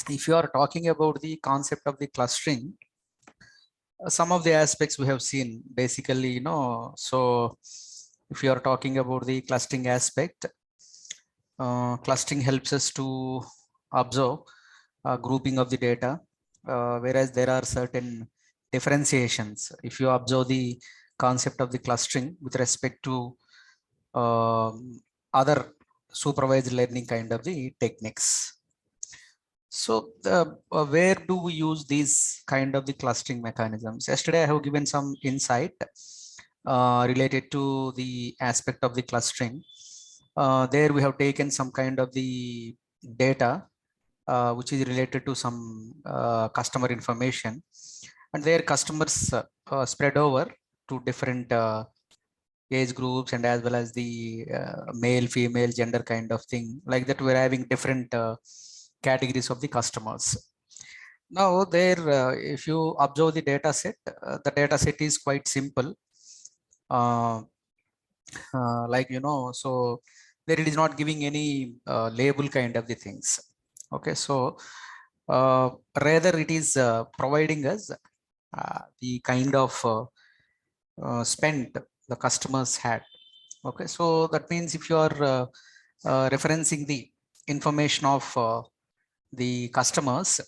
if you are talking about the concept of the clustering, some of the aspects we have seen basically, so if you are talking about the clustering aspect, clustering helps us to observe grouping of the data, whereas there are certain differentiations if you observe the concept of the clustering with respect to other supervised learning kind of the techniques. So where do we use these kind of the clustering mechanisms? Yesterday, I have given some insight related to the aspect of the clustering. There we have taken some kind of the data which is related to some customer information, and their customers spread over to different age groups and as well as the male, female, gender kind of thing. Like that, we're having different categories of the customers. Now there, if you observe the data set is quite simple. Like, so there it is not giving any label kind of the things. Okay, so rather it is providing us the kind of spend the customers had. Okay, so that means if you are referencing the information of the customers,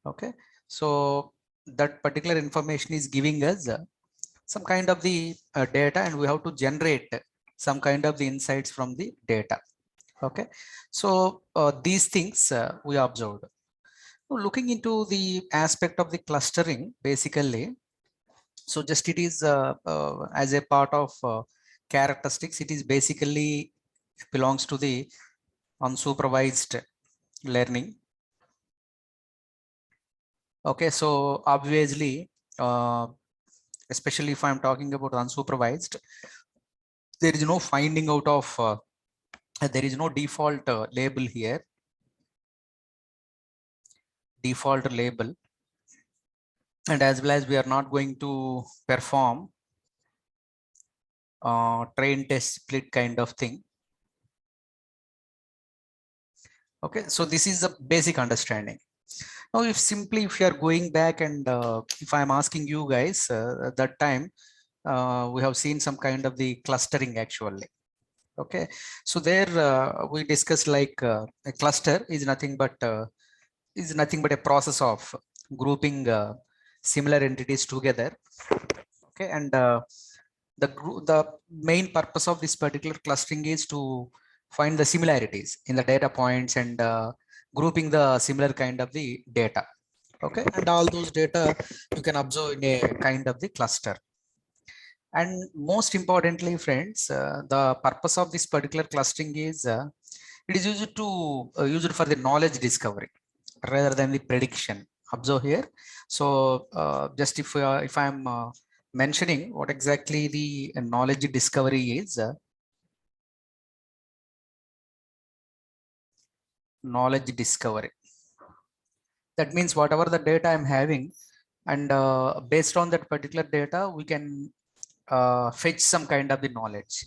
okay, so that particular information is giving us some kind of the data, and we have to generate some kind of the insights from the data. Okay, so these things we observed. Looking into the aspect of the clustering, basically, so just it is as a part of characteristics, it is basically belongs to the unsupervised learning. Okay, so obviously, especially if I'm talking about unsupervised, there is no finding out of, there is no default label here, default label, and as well as we are not going to perform train test split kind of thing. Okay, so this is a basic understanding. Now, if you are going back and if I'm asking you guys at that time, we have seen some kind of the clustering actually. Okay, so there we discussed like a cluster is nothing but a process of grouping similar entities together. Okay, and the main purpose of this particular clustering is to find the similarities in the data points and grouping the similar kind of the data. Okay, and all those data you can observe in a kind of the cluster. And most importantly, friends, the purpose of this particular clustering is it is used for the knowledge discovery rather than the prediction. Observe here. So just if I'm mentioning what exactly the knowledge discovery is, knowledge discovery. That means whatever the data I'm having, and based on that particular data, we can fetch some kind of the knowledge.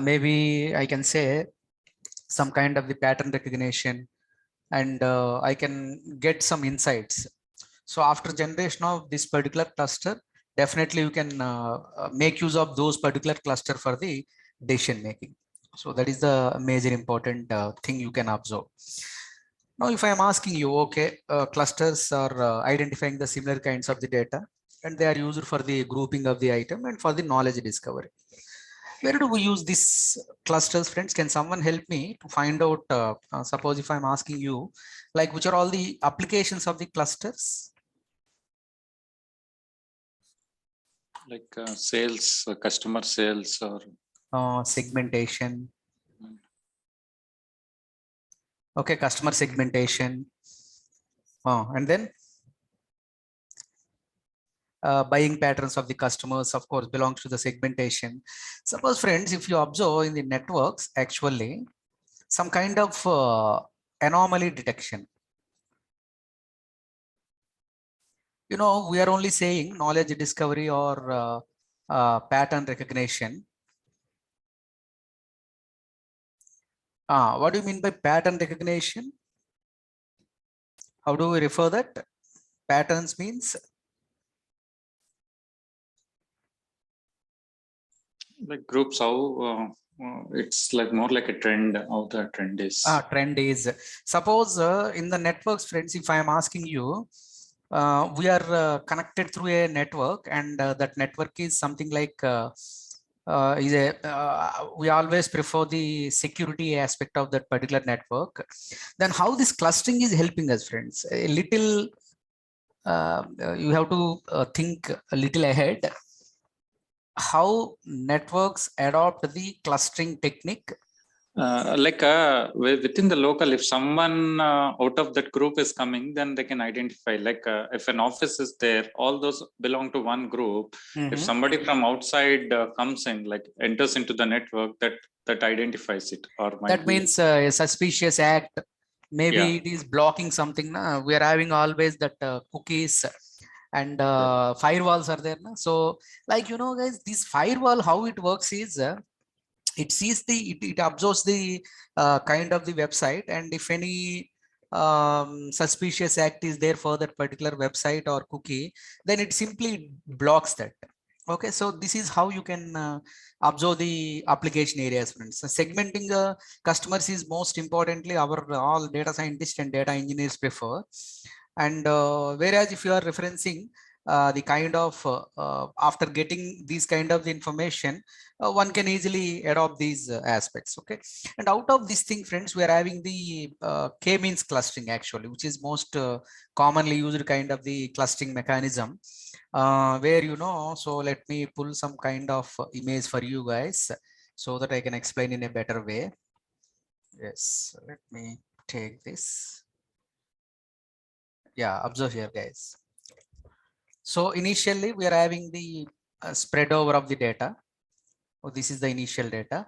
Maybe I can say some kind of the pattern recognition, and I can get some insights. So after generation of this particular cluster, definitely you can make use of those particular cluster for the decision making. So that is the major important thing you can observe. Now, if I am asking you, okay, clusters are identifying the similar kinds of the data, and they are used for the grouping of the item and for the knowledge discovery. Where do we use these clusters, friends? Can someone help me to find out, suppose if I'm asking you, like which are all the applications of the clusters? Like sales, customer sales, or segmentation. Okay, customer segmentation. And then buying patterns of the customers, of course, belongs to the segmentation. Suppose, friends, if you observe in the networks, actually, some kind of anomaly detection. We are only saying knowledge discovery or pattern recognition. What do you mean by pattern recognition? How do we refer that? Patterns means like groups, how it's like more like a trend, how the trend is. Trend is, suppose in the networks, friends, if I am asking you, we are connected through a network, and that network is something like we always prefer the security aspect of that particular network. Then how this clustering is helping us, friends? A little, you have to think a little ahead. How networks adopt the clustering technique? Within the local, if someone out of that group is coming, then they can identify, if an office is there, all those belong to one group. If somebody from outside comes in, like enters into the network, that identifies it, or That means a suspicious act, maybe it is blocking something. We are having always that cookies and firewalls are there. So like, you know, guys, this firewall, how it works is it sees it observes the kind of the website, and if any suspicious act is there for that particular website or cookie, then it simply blocks that. Okay, so this is how you can observe the application areas, friends. So segmenting the customers is most importantly our all data scientists and data engineers prefer. And whereas if you are referencing the kind of after getting these kind of information, one can easily adopt these aspects. Okay, and out of this thing, friends, we are having the k-means clustering actually, which is most commonly used kind of the clustering mechanism, where, you know, so let me pull some kind of image for you guys so that I can explain in a better way. Yes, let me take this. Yeah, observe here, guys. So initially we are having the spread over of the data. Oh, this is the initial data.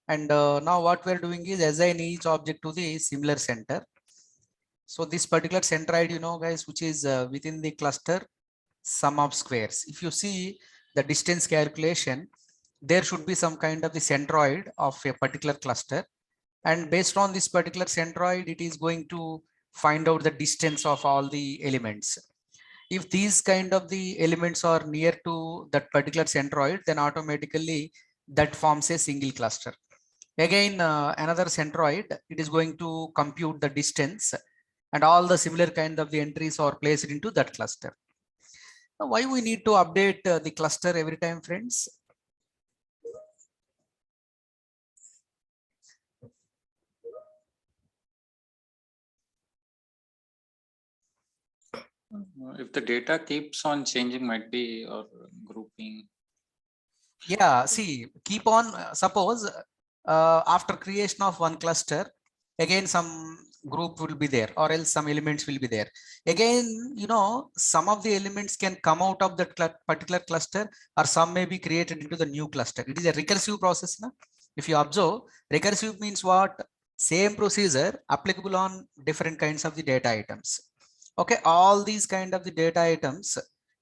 And now what we're doing is assign each object to the similar center. So this particular centroid, you know, guys, which is within the cluster sum of squares. If you see the distance calculation, there should be some kind of the centroid of a particular cluster. And based on this particular centroid, it is going to find out the distance of all the elements. If these kind of the elements are near to that particular centroid, then automatically that forms a single cluster. Again, another centroid, it is going to compute the distance, and all the similar kind of the entries are placed into that cluster. Now, why we need to update the cluster every time, friends? If the data keeps on changing, might be, or grouping. Yeah, see, keep on, suppose after creation of one cluster, again some group will be there, or else some elements will be there. Again, you know, some of the elements can come out of that particular cluster, or some may be created into the new cluster. It is a recursive process. Na? If you observe, recursive means what? Same procedure applicable on different kinds of the data items. Okay, all these kind of the data items,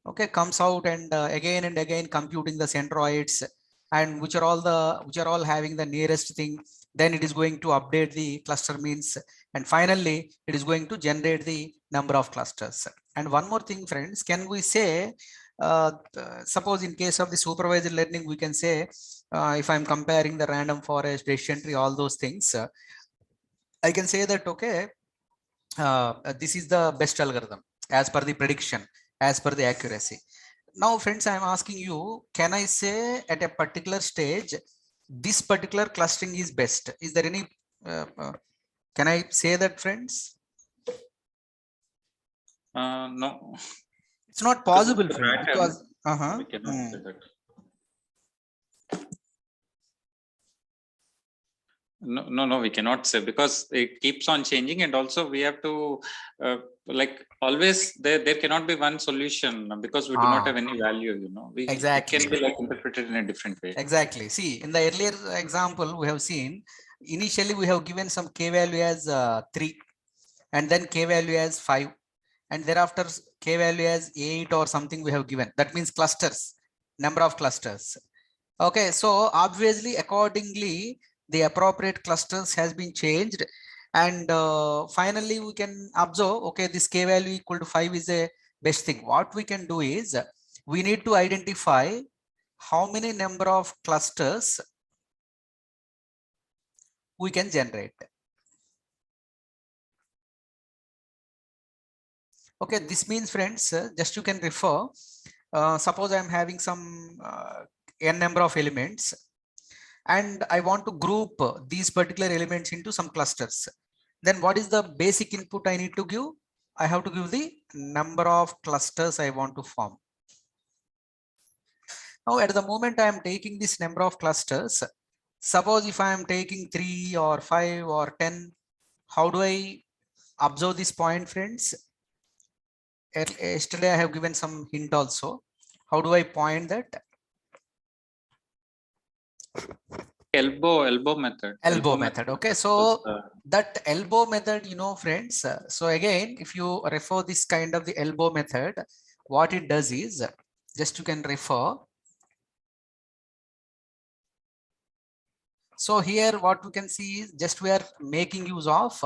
okay, comes out and again computing the centroids, and which are all having the nearest thing, then it is going to update the cluster means, and finally it is going to generate the number of clusters. And one more thing, friends, can we say suppose in case of the supervised learning, we can say if I'm comparing the random forest, decision tree, all those things, I can say that okay, this is the best algorithm as per the prediction, as per the accuracy. Now, friends, I'm asking you, can I say at a particular stage, this particular clustering is best? Is there any, can I say that, friends? No. It's not possible, friends, pattern, because we cannot say that. No, we cannot say, because it keeps on changing, and also we have to like always there cannot be one solution, because we do not have any value, you know. Exactly. It can be like interpreted in a different way. Exactly. See, in the earlier example, we have seen initially we have given some k value as 3, and then k value as 5, and thereafter k value as 8 or something we have given. That means clusters, number of clusters. Okay, so obviously accordingly the appropriate clusters has been changed, And finally we can observe, okay, this k value equal to 5 is a best thing. What we can do is we need to identify how many number of clusters we can generate. Okay, this means friends, just you can refer, suppose I am having some n number of elements and I want to group these particular elements into some clusters. Then what is the basic input I need to give? I have to give the number of clusters I want to form. Now at the moment I am taking this number of clusters, suppose if I am taking 3 or 5 or 10, how do I observe this point, friends? Yesterday I have given some hint also. How do I point that? Elbow method. Elbow method. Okay, so that elbow method, you know, friends. So again, if you refer this kind of the elbow method, what it does is just you can refer. So here what we can see is just we are making use of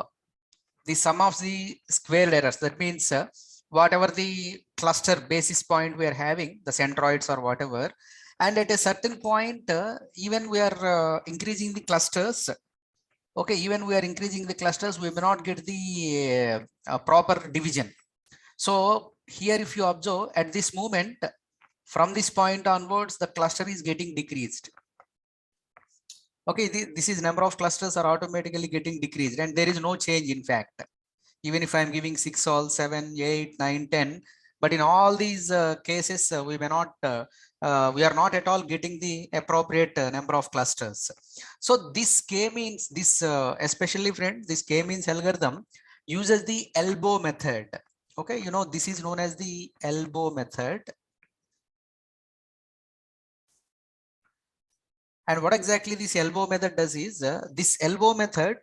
the sum of the squared errors. That means whatever the cluster basis point we are having, the centroids or whatever, and at a certain point, even we are increasing the clusters. Okay, even we are increasing the clusters, we may not get the proper division. So here, if you observe at this moment, from this point onwards, the cluster is getting decreased. Okay, this is number of clusters are automatically getting decreased and there is no change in fact. Even if I'm giving 6 all 7, 8, 9, 10, but in all these cases, we may not, we are not at all getting the appropriate number of clusters. So this k-means, this especially friends, this k-means algorithm uses the elbow method. Okay, you know, this is known as the elbow method. And what exactly this elbow method does is, this elbow method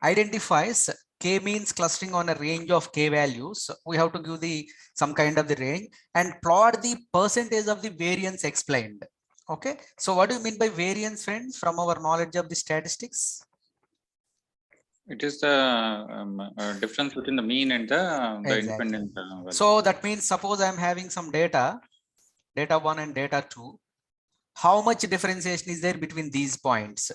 identifies k-means clustering on a range of k values. We have to give the some kind of the range and plot the percentage of the variance explained. Okay, so what do you mean by variance, friends, from our knowledge of the statistics? It is the difference between the mean and the Exactly. independent value. So that means suppose I am having some data 1 and data 2. How much differentiation is there between these points?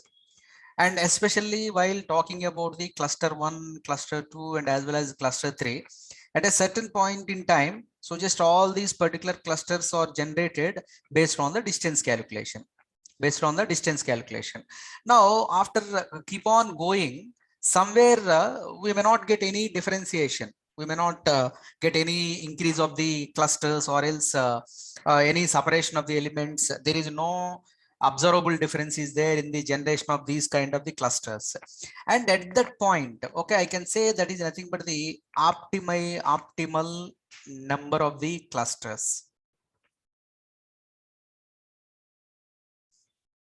And especially while talking about the cluster 1, cluster 2, and as well as cluster 3, at a certain point in time, so just all these particular clusters are generated based on the distance calculation. Now, after keep on going, somewhere we may not get any differentiation. We may not get any increase of the clusters or else any separation of the elements. There is no observable differences there in the generation of these kind of the clusters. And at that point, okay, I can say that is nothing but the optimal number of the clusters.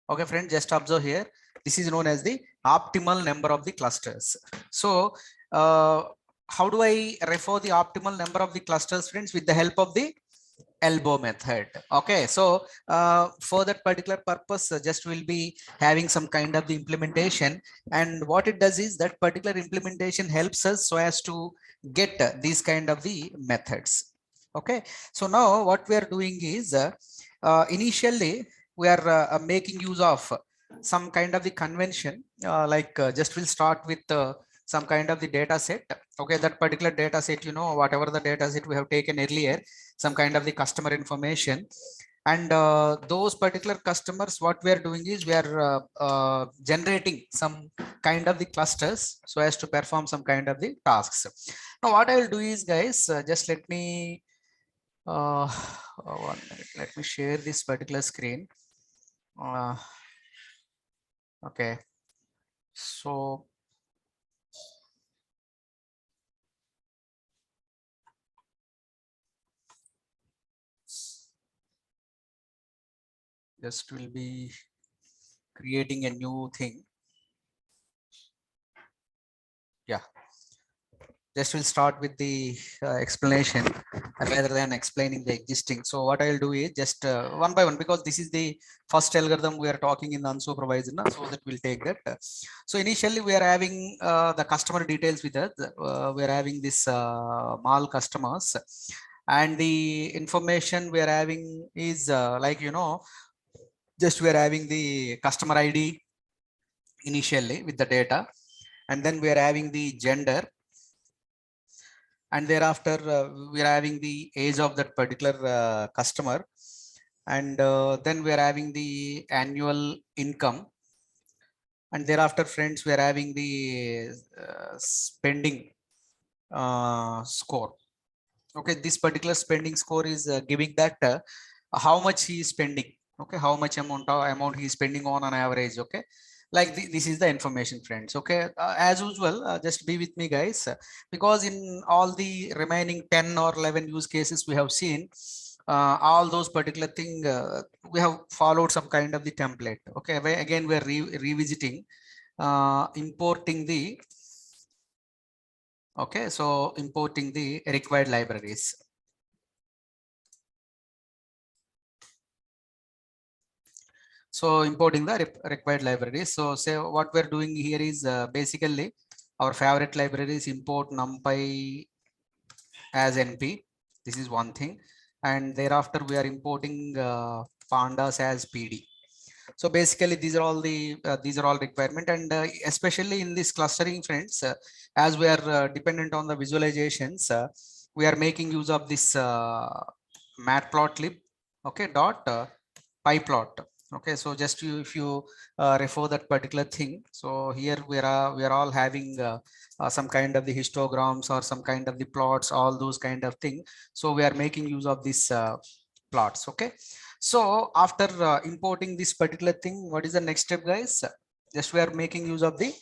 Okay, friend, just observe here. This is known as the optimal number of the clusters. So how do I refer the optimal number of the clusters, friends? With the help of the elbow method. Okay, so for that particular purpose, just will be having some kind of the implementation, and what it does is that particular implementation helps us so as to get these kind of the methods. Okay, so now what we are doing is initially we are making use of some kind of the convention, like just will start with some kind of the data set. Okay, that particular data set, you know, whatever the data set we have taken earlier, some kind of the customer information, and those particular customers, what we are doing is we are generating some kind of the clusters so as to perform some kind of the tasks. Now what I will do is, guys, just let me 1 minute, let me share this particular screen. Okay, so just will be creating a new thing. Yeah, just will start with the explanation. rather than explaining the existing. So what I'll do is just one by one, because this is the first algorithm we are talking in the unsupervised, so that we'll take that. So initially we are having the customer details with us. We are having this mall customers, and the information we are having is like, just we are having the customer ID initially with the data, and then we are having the gender, and thereafter we are having the age of that particular customer, and then we are having the annual income, and thereafter friends we are having the spending score. Okay, this particular spending score is giving that how much he is spending. Okay, how much amount he is spending on average. Okay, like this is the information, friends. Okay, as usual, just be with me, guys, because in all the remaining 10 or 11 use cases we have seen, all those particular thing we have followed some kind of the template. Okay, again we're revisiting, importing the, okay, so importing the required libraries. So importing the required libraries. So say what we're doing here is basically our favorite libraries, import numpy as np. This is one thing, and thereafter we are importing pandas as pd. So basically these are all requirement, and especially in this clustering, friends, as we are dependent on the visualizations, we are making use of this matplotlib, okay, dot pyplot. Okay, so just if you refer that particular thing, so here we are all having some kind of the histograms or some kind of the plots, all those kind of thing. So we are making use of this plots. Okay, so after importing this particular thing, what is the next step, guys? Just we are making use of the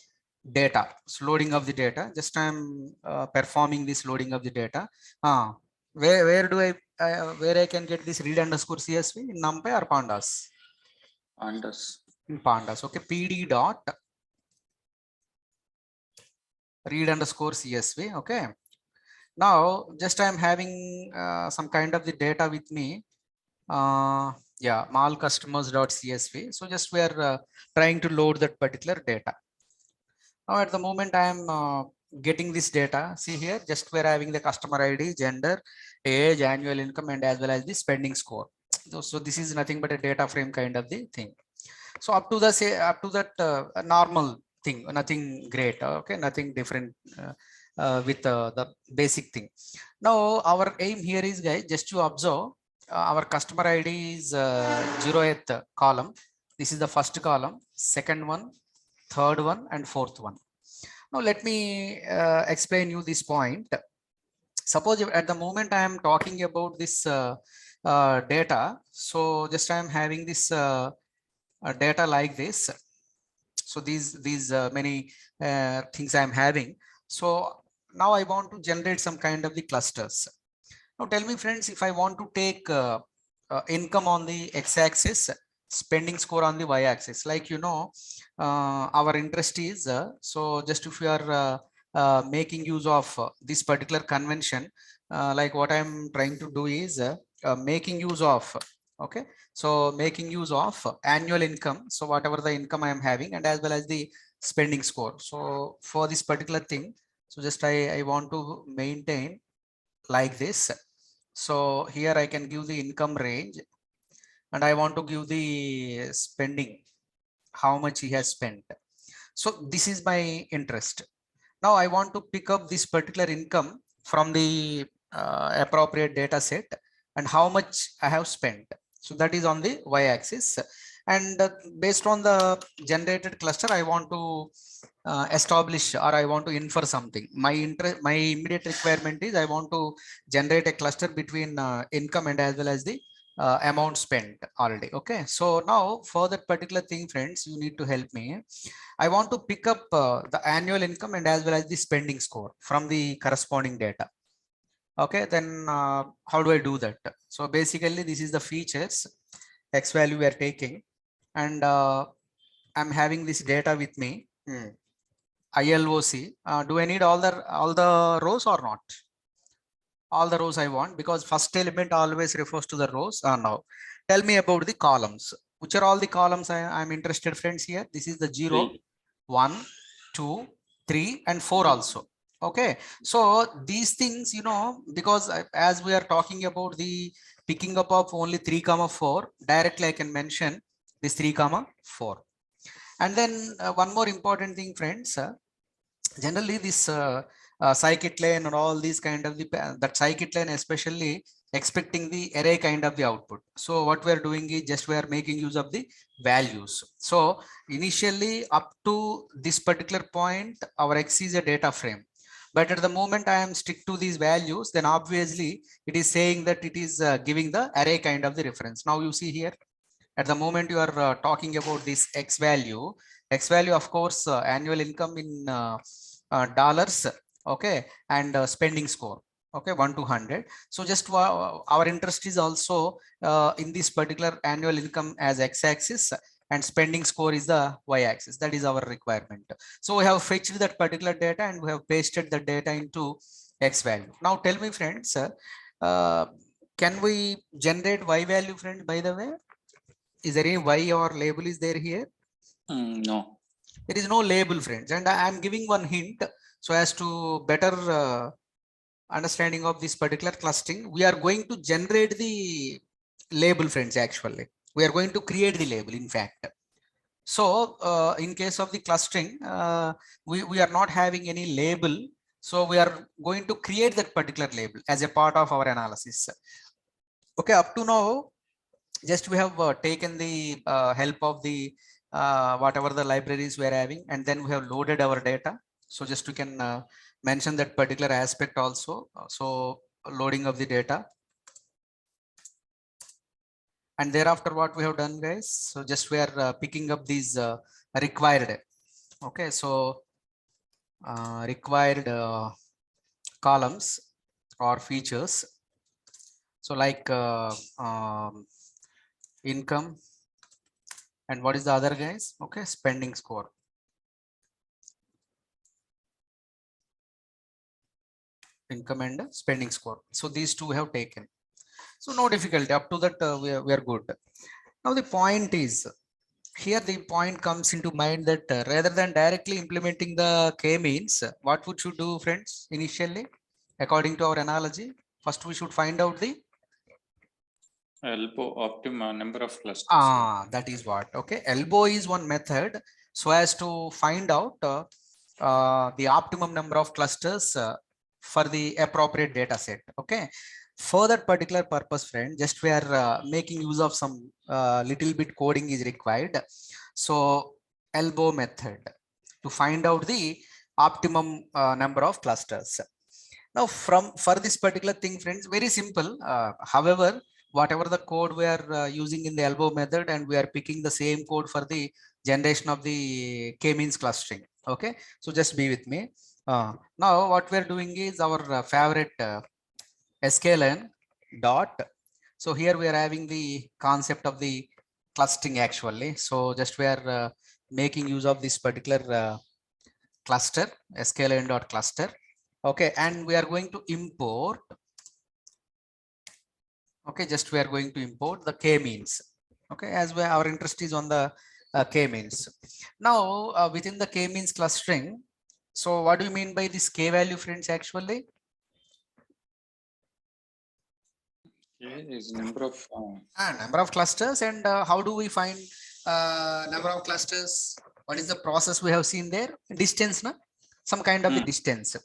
data. So loading of the data, just I'm performing this loading of the data. Where do I where I can get this read underscore csv, in numpy or pandas? Pandas. In pandas. Okay, pd dot read underscore csv. Okay, now just I'm having some kind of the data with me. Yeah, mall customers dot csv. So just we are trying to load that particular data. Now at the moment I am getting this data. See here, just we're having the customer id, gender, age, annual income, and as well as the spending score. So this is nothing but a data frame kind of the thing. So up to the say up to that normal thing, nothing great. Okay, nothing different with the basic thing. Now our aim here is, guys, just to observe our customer id is 0th column. This is the first column, second one, third one, and fourth one. Now let me explain you this point. Suppose if at the moment I am talking about this data, so just I am having this data like this. So these many things I am having. So now I want to generate some kind of the clusters. Now tell me, friends, if I want to take income on the x-axis, spending score on the y-axis, like our interest is so just if you are making use of this particular convention, like what I'm trying to do is making use of, okay, so making use of annual income, so whatever the income I am having, and as well as the spending score. So for this particular thing, so just I want to maintain like this. So here I can give the income range, and I want to give the spending, how much he has spent. So this is my interest. Now I want to pick up this particular income from the appropriate data set, and how much I have spent. So that is on the y-axis, and based on the generated cluster, I want to establish, or I want to infer something. My immediate requirement is I want to generate a cluster between income and as well as the amount spent already. Okay, so now for that particular thing, friends, you need to help me. I want to pick up the annual income and as well as the spending score from the corresponding data. Okay, then how do I do that? So basically this is the features x value we are taking, and I'm having this data with me. ILOC. Do I need all the rows or not? all the rows I want, because first element always refers to the rows. Now tell me about the columns. Which are all the columns I'm interested, friends? Here, this is the 0, 3. 1, 2, 3 and 4 also. Okay, so these things, because as we are talking about the picking up of only 3 comma 4, directly I can mention this 3 comma 4. And then one more important thing, friends, generally this scikit-learn and all these kind of that scikit-learn especially expecting the array kind of the output. So what we are doing is just we are making use of the values. So initially up to this particular point, our X is a data frame. But at the moment I am stick to these values, then obviously it is saying that it is giving the array kind of the reference. Now you see here, at the moment you are talking about this X value, of course, annual income in dollars, okay, and spending score, okay, 1 to 100. So just our interest is also in this particular annual income as X-axis, and spending score is the Y-axis. That is our requirement. So we have fetched that particular data and we have pasted the data into X value. Now tell me, friends, can we generate Y value, friend, by the way? Is there any Y or label is there here? No. There is no label, friends, and I am giving one hint so as to better understanding of this particular clustering. We are going to generate the label, friends. Actually, we are going to create the label, in fact. So in case of the clustering, we are not having any label, so we are going to create that particular label as a part of our analysis. Okay, up to now, just we have taken the help of the whatever the libraries we are having, and then we have loaded our data. So just we can mention that particular aspect also. So loading of the data, and thereafter what we have done, guys, so just we are picking up these required, okay, so required columns or features. So like income, and what is the other, guys? Okay, spending score. Income and spending score. So these two we have taken. So no difficulty, up to that we are good. Now the point is, here the point comes into mind that rather than directly implementing the k-means, what would you do, friends, initially, according to our analogy? First we should find out the Elbow optima number of clusters. that is what. Okay, elbow is one method so as to find out the optimum number of clusters for the appropriate data set. Okay, for that particular purpose, friend, just we are making use of some little bit coding is required. So elbow method to find out the optimum number of clusters. Now for this particular thing, friends, very simple. However, whatever the code we are using in the elbow method, and we are picking the same code for the generation of the k-means clustering. Okay, so just be with me. Now what we are doing is our favorite sklearn dot. So here we are having the concept of the clustering actually. So just we are making use of this particular cluster, sklearn dot cluster. Okay, and we are going to import. Okay, just we are going to import the k-means. Okay, as we, our interest is on the k-means. Now within the k-means clustering, so what do you mean by this k value, friends, actually? Is number of Number of clusters. And how do we find number of clusters? What is the process we have seen there? Distance, na? Some kind of the distance.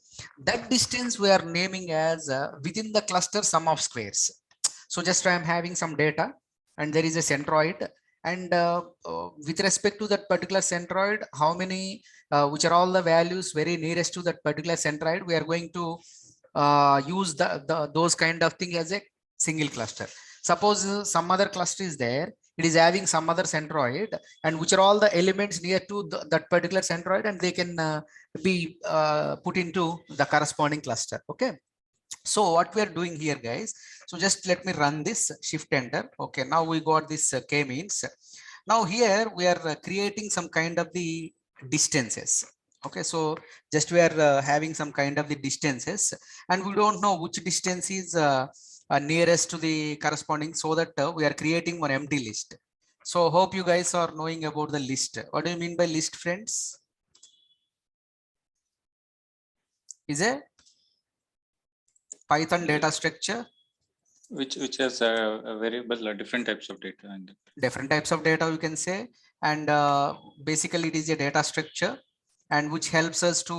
That distance we are naming as within the cluster sum of squares. So just I am having some data, and there is a centroid, and with respect to that particular centroid, how many which are all the values very nearest to that particular centroid, we are going to use those kind of thing as a single cluster. Suppose some other cluster is there, it is having some other centroid, and which are all the elements near to that particular centroid, and they can be put into the corresponding cluster. Okay, so what we are doing here, guys, so just let me run this, shift enter. Okay, now we got this k-means. Now here we are creating some kind of the distances. Okay, so just we are having some kind of the distances, and we don't know which distance is nearest to the corresponding, so that we are creating one empty list. So hope you guys are knowing about the list. What do you mean by list, friends? Is a Python data structure, which has a variable, different types of data, and different types of data you can say, and basically it is a data structure, and which helps us to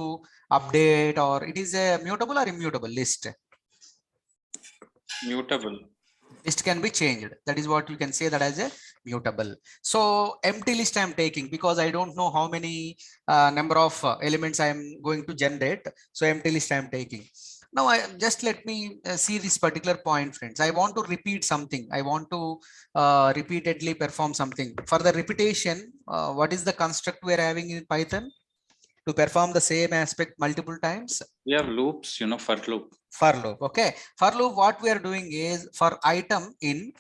update, or it is a mutable or immutable list. mutable. List can be changed. That is what you can say that as a mutable. So empty list I am taking because I don't know how many number of elements I am going to generate. So empty list I am taking. Now I just let me see this particular point, friends. I want to repeat something. I want to repeatedly perform something. For the repetition, what is the construct we are having in Python to perform the same aspect multiple times? We have loops, for loop. For loop. Okay, for loop what we are doing is for item in.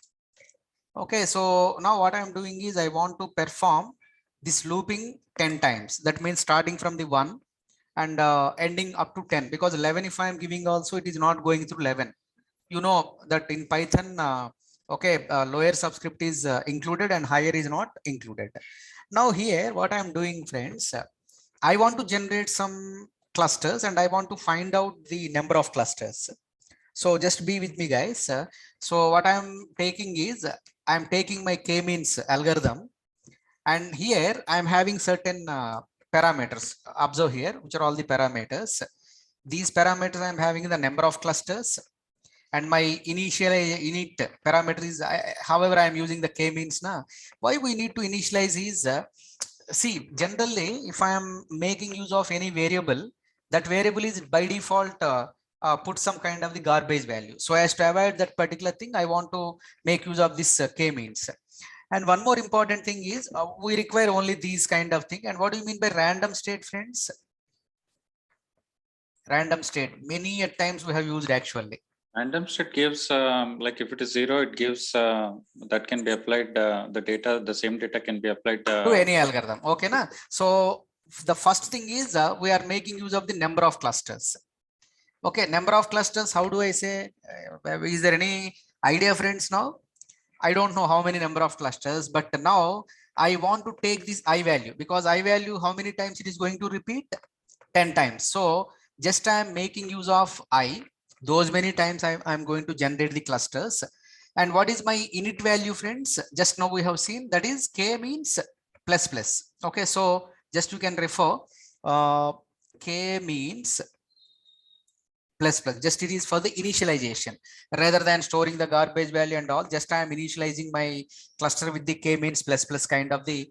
Okay, so now what I'm doing is I want to perform this looping 10 times. That means starting from the 1 and ending up to 10, because 11 if I am giving also, it is not going through 11. You know that in Python, okay, lower subscript is included and higher is not included. Now here what I'm doing, friends, I want to generate some clusters and I want to find out the number of clusters. So just be with me, guys. So what I'm taking is I'm taking my k-means algorithm, and here I'm having certain parameters. Observe here, which are all the parameters. These parameters I'm having the number of clusters, and my init parameter is however I am using the k-means now. Why we need to initialize is see, generally if I am making use of any variable, that variable is by default put some kind of the garbage value. So as to avoid that particular thing, I want to make use of this k-means. And one more important thing is we require only these kind of thing. And what do you mean by random state, friends? Random state, many at times we have used actually. Random state gives, like if it is 0, it gives that can be applied, the data, the same data can be applied To any algorithm. Okay, na? So the first thing is we are making use of the number of clusters. Okay, number of clusters, how do I say? Is there any idea, friends, now? I don't know how many number of clusters, but now I want to take this I value, because I value, how many times it is going to repeat? 10 times. So just I am making use of I, those many times I'm going to generate the clusters. And what is my init value, friends? Just now we have seen that is k means plus plus. Okay, so just you can refer k means plus plus, just it is for the initialization rather than storing the garbage value and all. Just I am initializing my cluster with the k means plus plus kind of the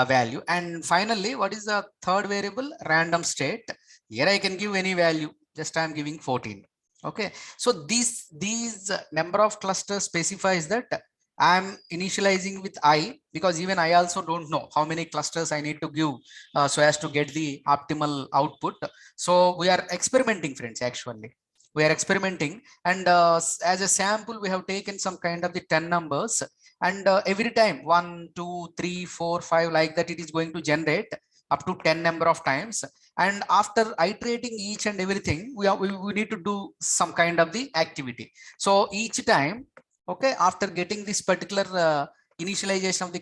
value. And finally, what is the third variable? Random state. Here I can give any value, just I am giving 14. Okay, so these number of clusters specifies that I'm initializing with I, because even I also don't know how many clusters I need to give so as to get the optimal output. So we are experimenting, friends. Actually we are experimenting, and as a sample we have taken some kind of the 10 numbers, and every time 1 2 3 4 5 like that, it is going to generate up to 10 number of times. And after iterating each and everything, we need to do some kind of the activity. So each time, okay, after getting this particular initialization of the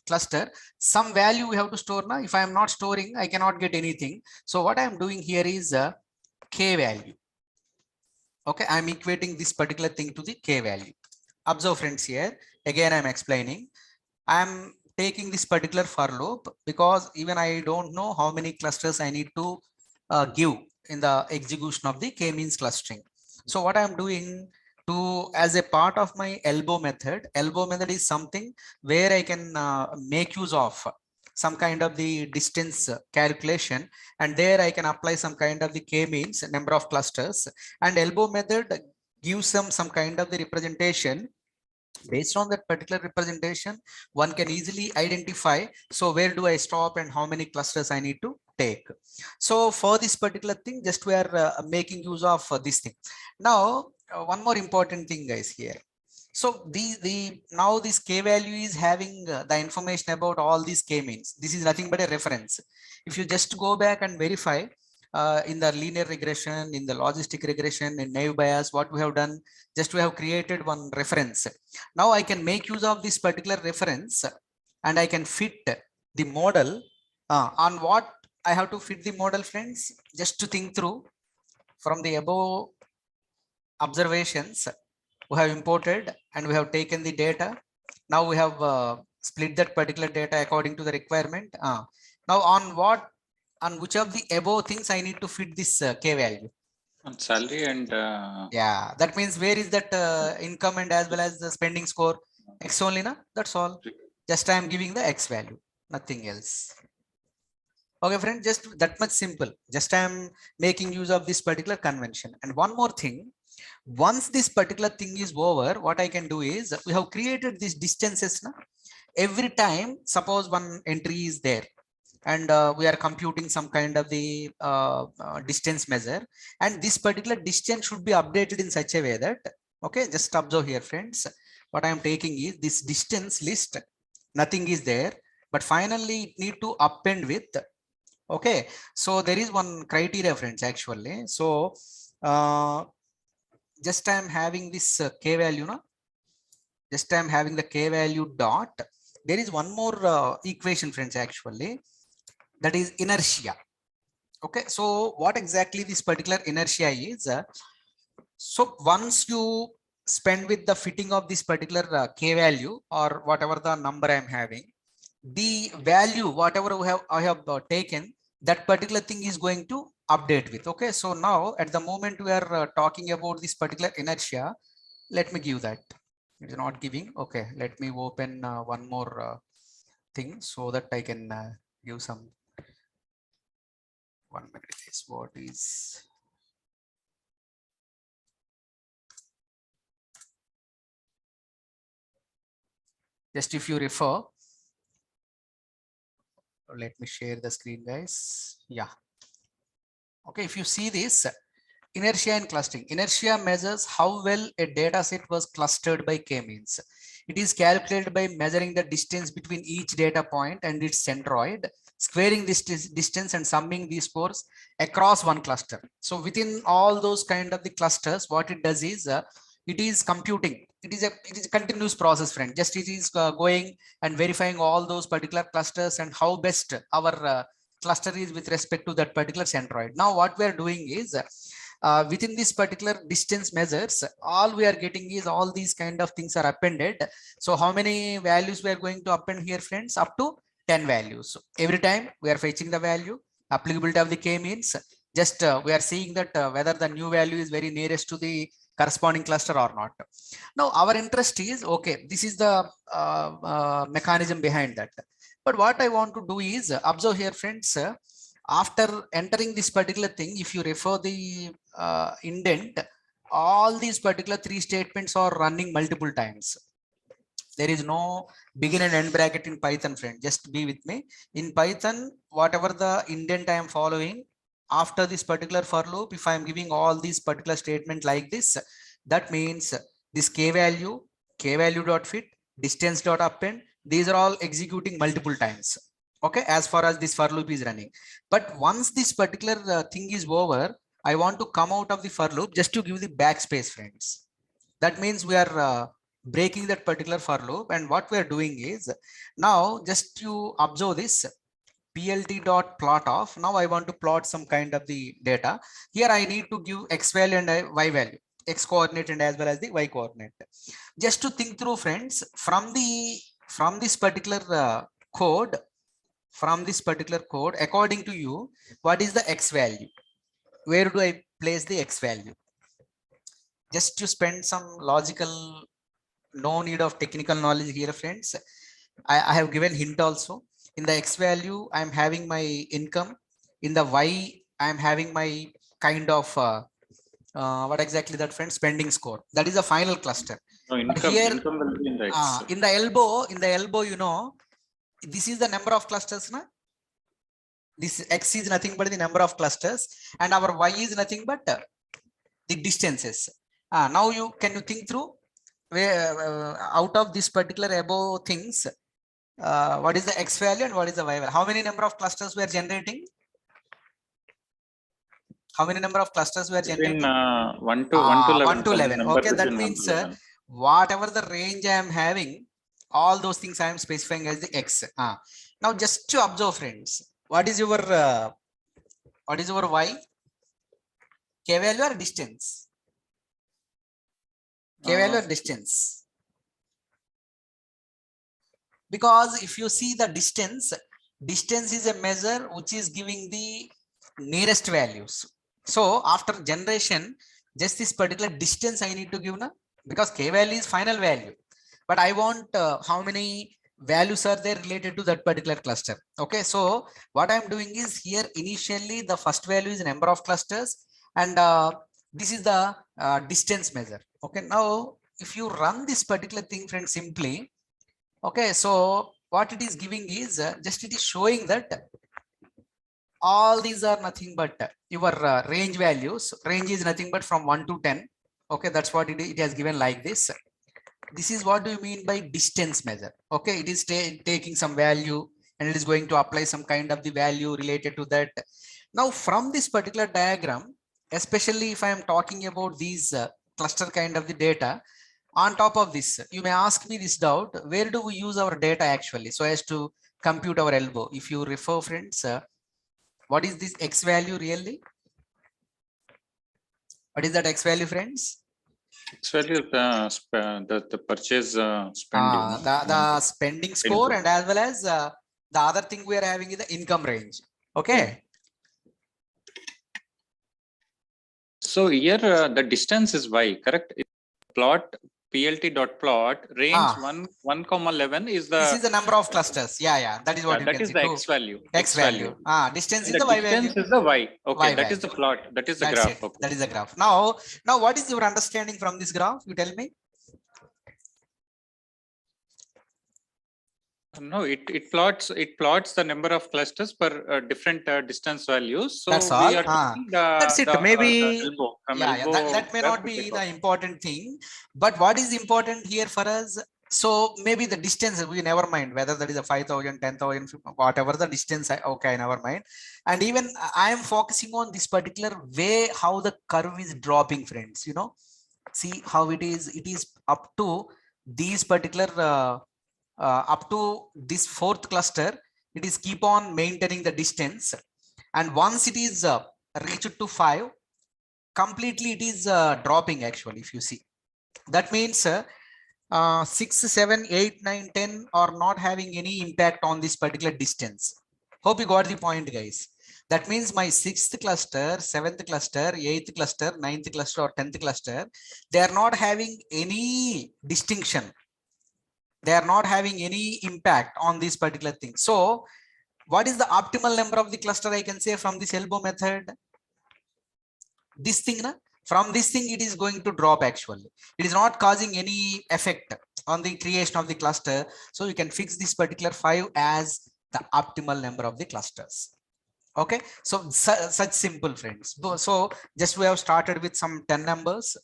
cluster, some value we have to store. Now if I am not storing, I cannot get anything. So what I am doing here is k value. Okay, I'm equating this particular thing to the k value. Observe, friends, here again I'm explaining. I'm taking this particular for loop because even I don't know how many clusters I need to give in the execution of the k-means clustering. So what I'm doing, to as a part of my elbow method is something where I can make use of some kind of the distance calculation, and there I can apply some kind of the k-means number of clusters, and elbow method gives them some kind of the representation. Based on that particular representation, one can easily identify, so where do I stop and how many clusters I need to take. So for this particular thing, just we are making use of this thing. Now one more important thing, guys, here. So now this k value is having the information about all these k means. This is nothing but a reference. If you just go back and verify in the linear regression, in the logistic regression, in naive Bayes, what we have done, just we have created one reference. Now I can make use of this particular reference and I can fit the model on what I have to fit the model, friends. Just to think through, from the above observations, we have imported and we have taken the data. Now we have split that particular data according to the requirement. Now on which of the above things I need to fit this k value? On salary and Yeah, that means where is that income and as well as the spending score? X only, na? That's all. Just I am giving the x value, nothing else. Okay, friend, just that much simple. Just I am making use of this particular convention. And one more thing, once this particular thing is over, what I can do is we have created these distances. Na? Every time, suppose one entry is there and we are computing some kind of the distance measure, and this particular distance should be updated in such a way that, okay, just observe here, friends. What I am taking is this distance list, nothing is there, but finally it need to append with. Okay, so there is one criteria, friends, actually. So just I am having this k value, no? Just I am having the k value dot. There is one more equation, friends, actually, that is inertia. Okay, so what exactly this particular inertia is? So once you spend with the fitting of this particular k value or whatever the number I am having, the value whatever I have taken, that particular thing is going to update with. Okay, so now at the moment we are talking about this particular inertia. Let me give that. It is not giving. Okay, let me open one more thing so that I can give some. 1 minute is what is. Just if you refer, let me share the screen, guys. Yeah. Okay, if you see this inertia and clustering, inertia measures how well a data set was clustered by k-means. It is calculated by measuring the distance between each data point and its centroid, squaring this distance and summing these scores across one cluster. So within all those kind of the clusters, what it does is it is computing. It is a continuous process, friend. Just it is going and verifying all those particular clusters and how best our cluster is with respect to that particular centroid. Now what we are doing is within this particular distance measures, all we are getting is all these kind of things are appended. So how many values we are going to append here, friends? Up to 10 values. So every time we are fetching the value, applicability of the k means, just we are seeing that whether the new value is very nearest to the corresponding cluster or not. Now our interest is, okay, this is the mechanism behind that. But what I want to do is observe here, friends. After entering this particular thing, if you refer the indent, all these particular three statements are running multiple times. There is no begin and end bracket in Python, friend. Just be with me. In Python, whatever the indent I am following, after this particular for loop, if I am giving all these particular statement like this, that means this k value dot fit, distance dot append, these are all executing multiple times. Okay, as far as this for loop is running. But once this particular thing is over, I want to come out of the for loop just to give the backspace, friends. That means we are breaking that particular for loop, and what we are doing is, now just you observe this plt dot plot of. Now I want to plot some kind of the data. Here I need to give x value and y value, x coordinate and as well as the y coordinate. Just to think through, friends, from this particular code, according to you, what is the x value? Where do I place the x value? Just to spend some logical, no need of technical knowledge here, friends. I have given hint also. In the x value, I'm having my income. In the y, I'm having my kind of what exactly that, friend? Spending score. That is a final cluster. no, But here, income will be in the X. in the elbow, you know, this is the number of clusters, na? This x is nothing but the number of clusters, and our y is nothing but the distances. Now you think through, out of this particular above things, what is the X value and what is the Y value? How many number of clusters we are generating? How many number of clusters we are Between generating? 1 to 11. 1 to 11. Number Okay, that between 1 means to 11. whatever the range I am having, all those things I am specifying as the X. Now just to observe, friends, what is your Y? K value or distance? K value or distance? Because if you see the distance is a measure which is giving the nearest values. So after generation, just this particular distance I need to give now, because K value is final value, but I want how many values are there related to that particular cluster. Okay, so what I'm doing is here initially the first value is number of clusters, and this is the distance measure. Okay, now if you run this particular thing, friends, simply, okay, so what it is giving is just it is showing that all these are nothing but your range values. Range is nothing but from 1 to 10. Okay, that's what it has given like this. This is what do you mean by distance measure. Okay, it is taking some value and it is going to apply some kind of the value related to that. Now from this particular diagram, especially if I am talking about these cluster kind of the data, on top of this, you may ask me this doubt, where do we use our data actually so as to compute our elbow? If you refer, friends, what is this X value really? What is that X value, friends? X value is the purchase spending. The spending score, and as well as the other thing we are having is the income range. Okay. Yeah. So here the distance is Y, correct? Plot plt.plot range 1 comma 11 is the. This is the number of clusters. Yeah, that is what you that can is see. the X value. X value. Distance is the Y value. Distance is the Y. Okay, Y that value. is the plot. That is the That's graph. it. Okay. That is the graph. Now, what is your understanding from this graph? You tell me. No, it plots the number of clusters per different distance values. So that's all. we are That's it. Maybe elbow, that may not be the important thing, but what is important here for us? So maybe the distance, we never mind whether that is a 5,000, 10,000, whatever the distance. Okay, never mind. And even I am focusing on this particular way how the curve is dropping, friends. You know, see how it is. It is up to these particular. Up to this fourth cluster, it is keep on maintaining the distance, and once it is reached to 5, completely it is dropping actually. If you see, that means 6, 7, 8, 9, 10 are not having any impact on this particular distance. Hope you got the point, guys. That means my 6th cluster, 7th cluster, 8th cluster, 9th cluster or 10th cluster, they are not having any distinction. They are not having any impact on this particular thing. So what is the optimal number of the cluster I can say from this elbow method? This thing, from this thing, it is going to drop actually. It is not causing any effect on the creation of the cluster. So you can fix this particular 5 as the optimal number of the clusters. Okay, so such simple, friends. So just we have started with some 10 numbers,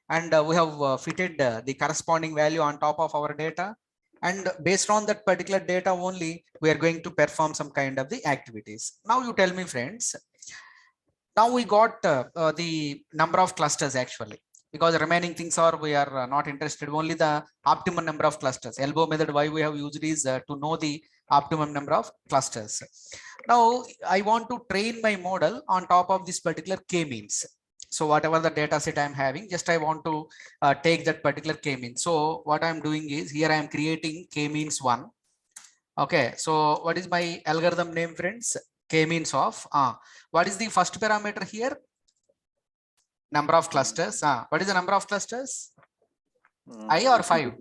and we have fitted the corresponding value on top of our data. And based on that particular data only, we are going to perform some kind of the activities. Now you tell me, friends, now we got the number of clusters actually, because the remaining things are we are not interested, only the optimum number of clusters. Elbow method why we have used is to know the optimum number of clusters. Now I want to train my model on top of this particular k-means. So whatever the data set I'm having, just I want to take that particular k-mean. So what I'm doing is here I am creating k-means 1. Okay, so what is my algorithm name, friends? K-means of what is the first parameter here? Number of clusters. What is the number of clusters? I or 5?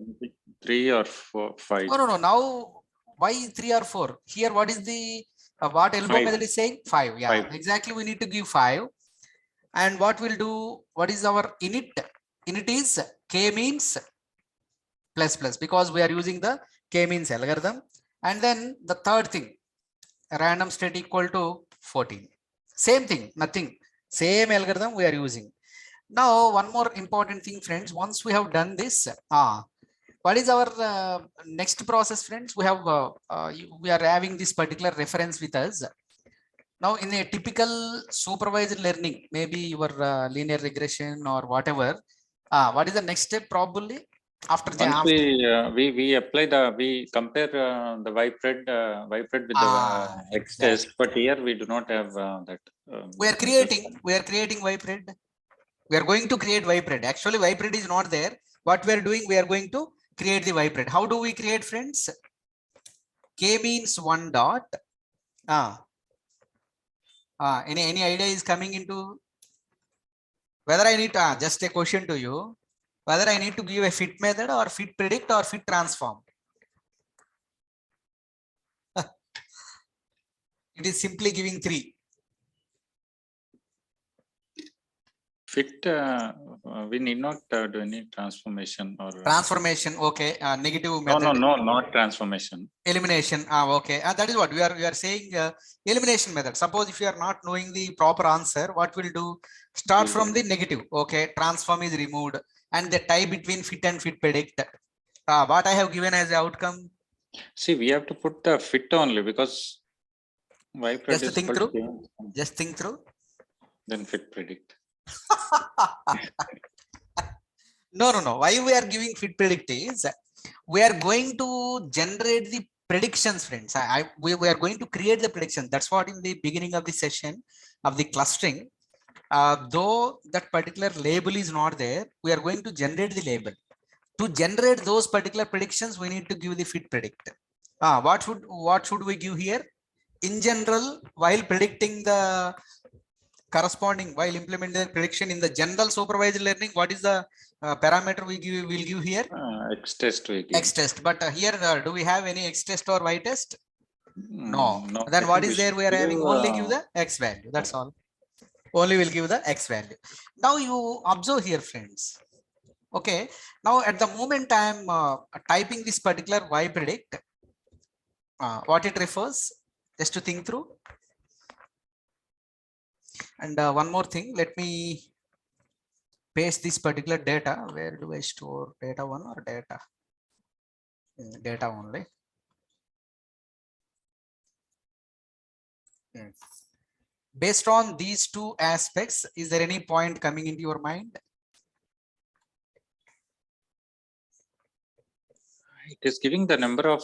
3 or 4, 5. No. Now why 3 or 4? Here what is the what elbow method is saying? 5. Yeah, 5. Exactly. We need to give 5. And what we'll do? What is our init? Init is k-means plus plus, because we are using the k-means algorithm. And then the third thing, random state equal to 14. Same thing, nothing. Same algorithm we are using. Now, one more important thing, friends. Once we have done this, what is our next process, friends? We have we are having this particular reference with us. Now, in a typical supervised learning, maybe your linear regression or whatever, what is the next step probably after the Once we apply we compare the YPRED with the X test, exactly. but here we do not have that. We are creating YPRED. We are going to create YPRED. Actually, YPRED is not there. What we are doing, we are going to create the YPRED. How do we create, friends? K means 1 dot. Any idea is coming into whether I need to, just a question to you, whether I need to give a fit method or fit predict or fit transform. It is simply giving 3. Fit, we need not do any transformation or transformation. Okay, negative method. No, not transformation. Elimination. Okay, that is what we are saying. Elimination method. Suppose if you are not knowing the proper answer, what will do? Start from the negative. Okay, transform is removed, and the tie between fit and fit predict. What I have given as the outcome. See, we have to put the fit only because just think through. Just think through. Then fit predict. No. Why we are giving fit predict is we are going to generate the predictions, friends. We are going to create the prediction. That's what in the beginning of the session of the clustering, though that particular label is not there, we are going to generate the label. To generate those particular predictions, we need to give the fit predict. What should we give here? In general, while predicting the corresponding, while implementing the prediction in the general supervised learning, what is the parameter we will give here? X test we give. X test. But here, do we have any X test or Y test? No. Then what is there? We are having only give the X value. That's all. Only will give the X value. Now you observe here, friends. Okay. Now at the moment I am typing this particular Y predict, what it refers, just to think through. And one more thing, let me paste this particular data. Where do I store data 1 or data? Data only. Based on these two aspects, is there any point coming into your mind? It is giving the number of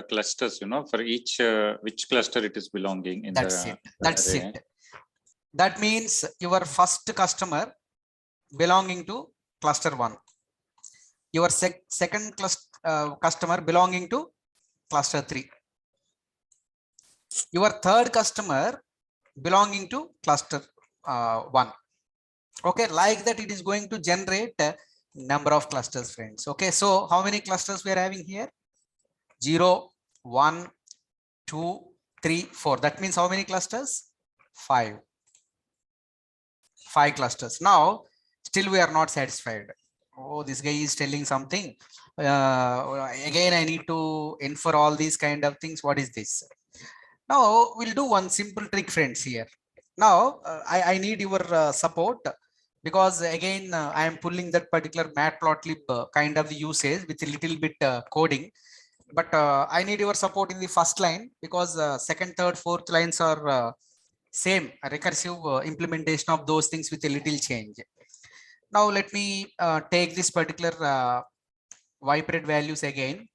clusters, for each which cluster it is belonging in. That's it. That's it. That means your first customer belonging to cluster 1. Your second customer belonging to cluster 3. Your third customer belonging to cluster 1. Okay, like that it is going to generate number of clusters, friends. Okay, so how many clusters we are having here? 0, 1, 2, 3, 4. That means how many clusters? 5. 5 clusters. Now still we are not satisfied. Oh, this guy is telling something. Again, I need to infer all these kind of things. What is this? Now we'll do one simple trick, friends, here. Now I need your support, because again I am pulling that particular matplotlib kind of usage with a little bit coding, but I need your support in the first line, because second, third, fourth lines are same recursive implementation of those things with a little change. Now let me take this particular YPRED values again.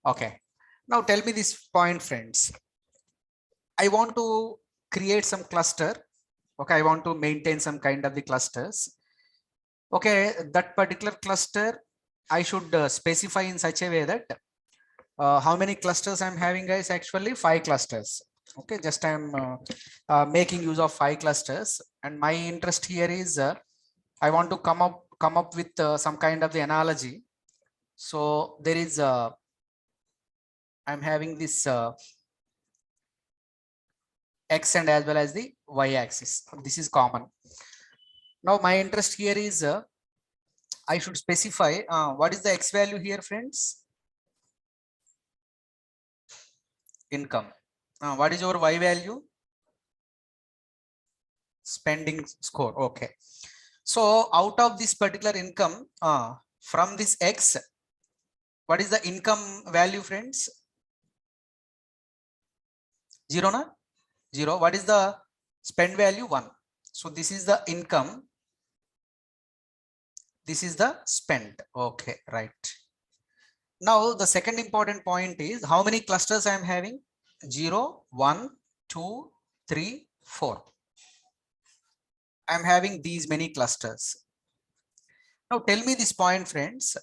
Okay, now tell me this point, friends. I want to create some cluster. Okay, I want to maintain some kind of the clusters. Okay, that particular cluster I should specify in such a way that how many clusters I'm having, guys? Actually 5 clusters. Okay, just I'm making use of 5 clusters, and my interest here is I want to come up with some kind of the analogy. So there is I'm having this X and as well as the Y axis. This is common. Now my interest here is I should specify what is the X value here, friends? Income. What is your Y value? Spending score. Okay. So out of this particular income, from this X, what is the income value, friends? 0, na? 0. What is the spend value? 1. So this is the income. This is the spend. Okay, right. Now the second important point is how many clusters I am having? 0, 1, 2, 3, 4. I am having these many clusters. Now tell me this point, friends.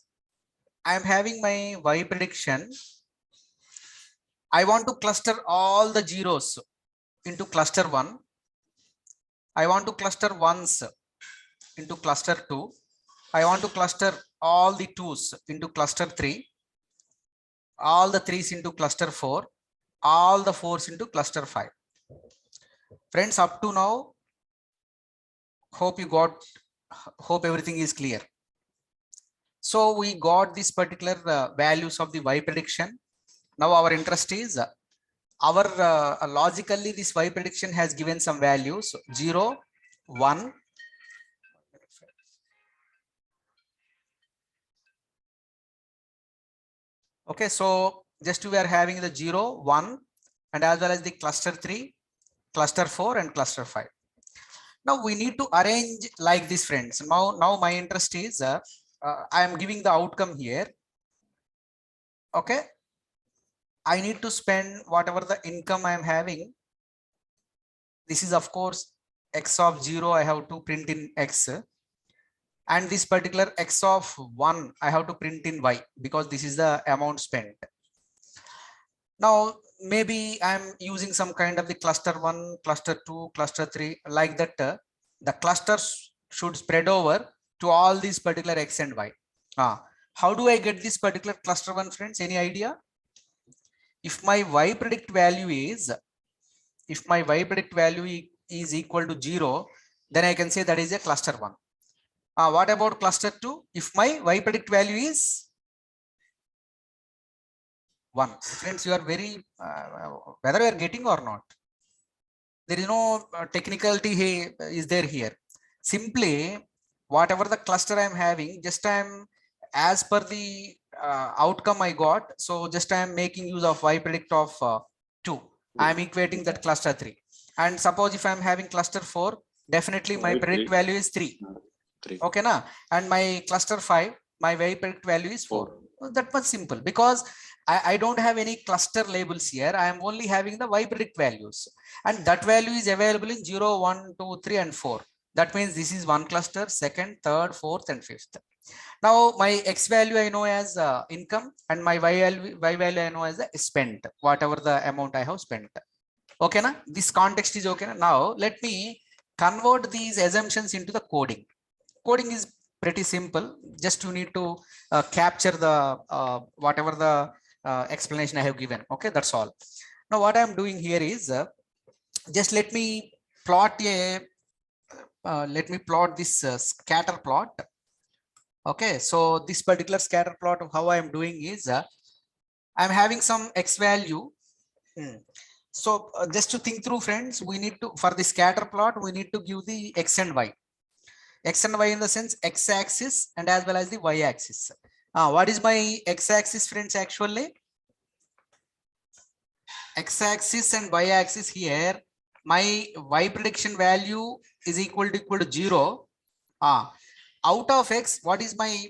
I am having my Y prediction. I want to cluster all the zeros into cluster 1. I want to cluster ones into cluster 2. I want to cluster all the 2s into cluster 3. All the 3s into cluster 4. All the 4s into cluster 5. Friends, up to now, hope everything is clear. So we got this particular values of the Y prediction. Now our interest is logically this Y prediction has given some values 0, 1. Okay, so just we are having the 0, 1 and as well as the cluster 3, cluster 4 and cluster 5. Now we need to arrange like this, friends. Now my interest is I am giving the outcome here. Okay, I need to spend whatever the income I am having. This is of course X of 0 I have to print in X, and this particular X of 1 I have to print in Y because this is the amount spent. Now maybe I'm using some kind of the cluster 1, cluster 2, cluster 3 like that. The clusters should spread over to all these particular X and Y. How do I get this particular cluster 1, friends? Any idea? If my Y predict value is equal to 0, then I can say that is a cluster 1. What about cluster 2? If my Y predict value is 1. Friends, you are very whether you are getting or not, there is no technicality here is there here. Simply whatever the cluster I am having, just I am as per the outcome I got, so just I am making use of Y predict of 2. I am equating that cluster 3. And suppose if I am having cluster 4, definitely my predict value is 3. Okay, na? And my cluster 5, my Y predict value is 4. That was simple because I don't have any cluster labels here. I am only having the Y predict values, and that value is available in 0, 1, 2, 3 and 4. That means this is one cluster, second, third, fourth and fifth. Now my X value I know as income, and my Y value I know as the spent, whatever the amount I have spent. Okay, na? This context is okay. Na? Now let me convert these assumptions into the coding. Coding is pretty simple. Just you need to capture the whatever the explanation I have given. Okay, that's all. Now what I'm doing here is just let me plot this scatter plot. Okay, so this particular scatter plot of how I am doing is I'm having some X value. So just to think through, friends, we need to, for the scatter plot, we need to give the X and Y. X and Y in the sense X axis and as well as the Y axis. What is my X axis, friends? Actually, X axis and Y axis here, my Y prediction value is equal to 0. Out of X, what is my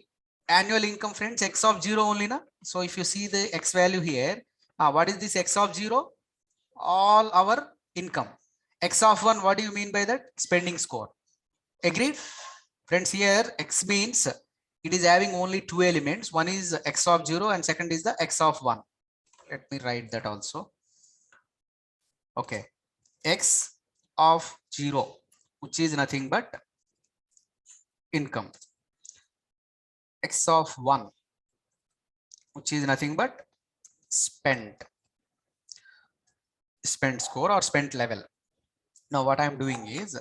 annual income, friends? X of 0 only, na? So if you see the X value here, what is this X of 0? All our income. X of 1, what do you mean by that? Spending score. Agreed? Friends, here X means it is having only two elements. One is X of 0 and second is the X of 1. Let me write that also. Okay. X of 0, which is nothing but income. X of 1, which is nothing but spend score or spent level. Now what I'm doing is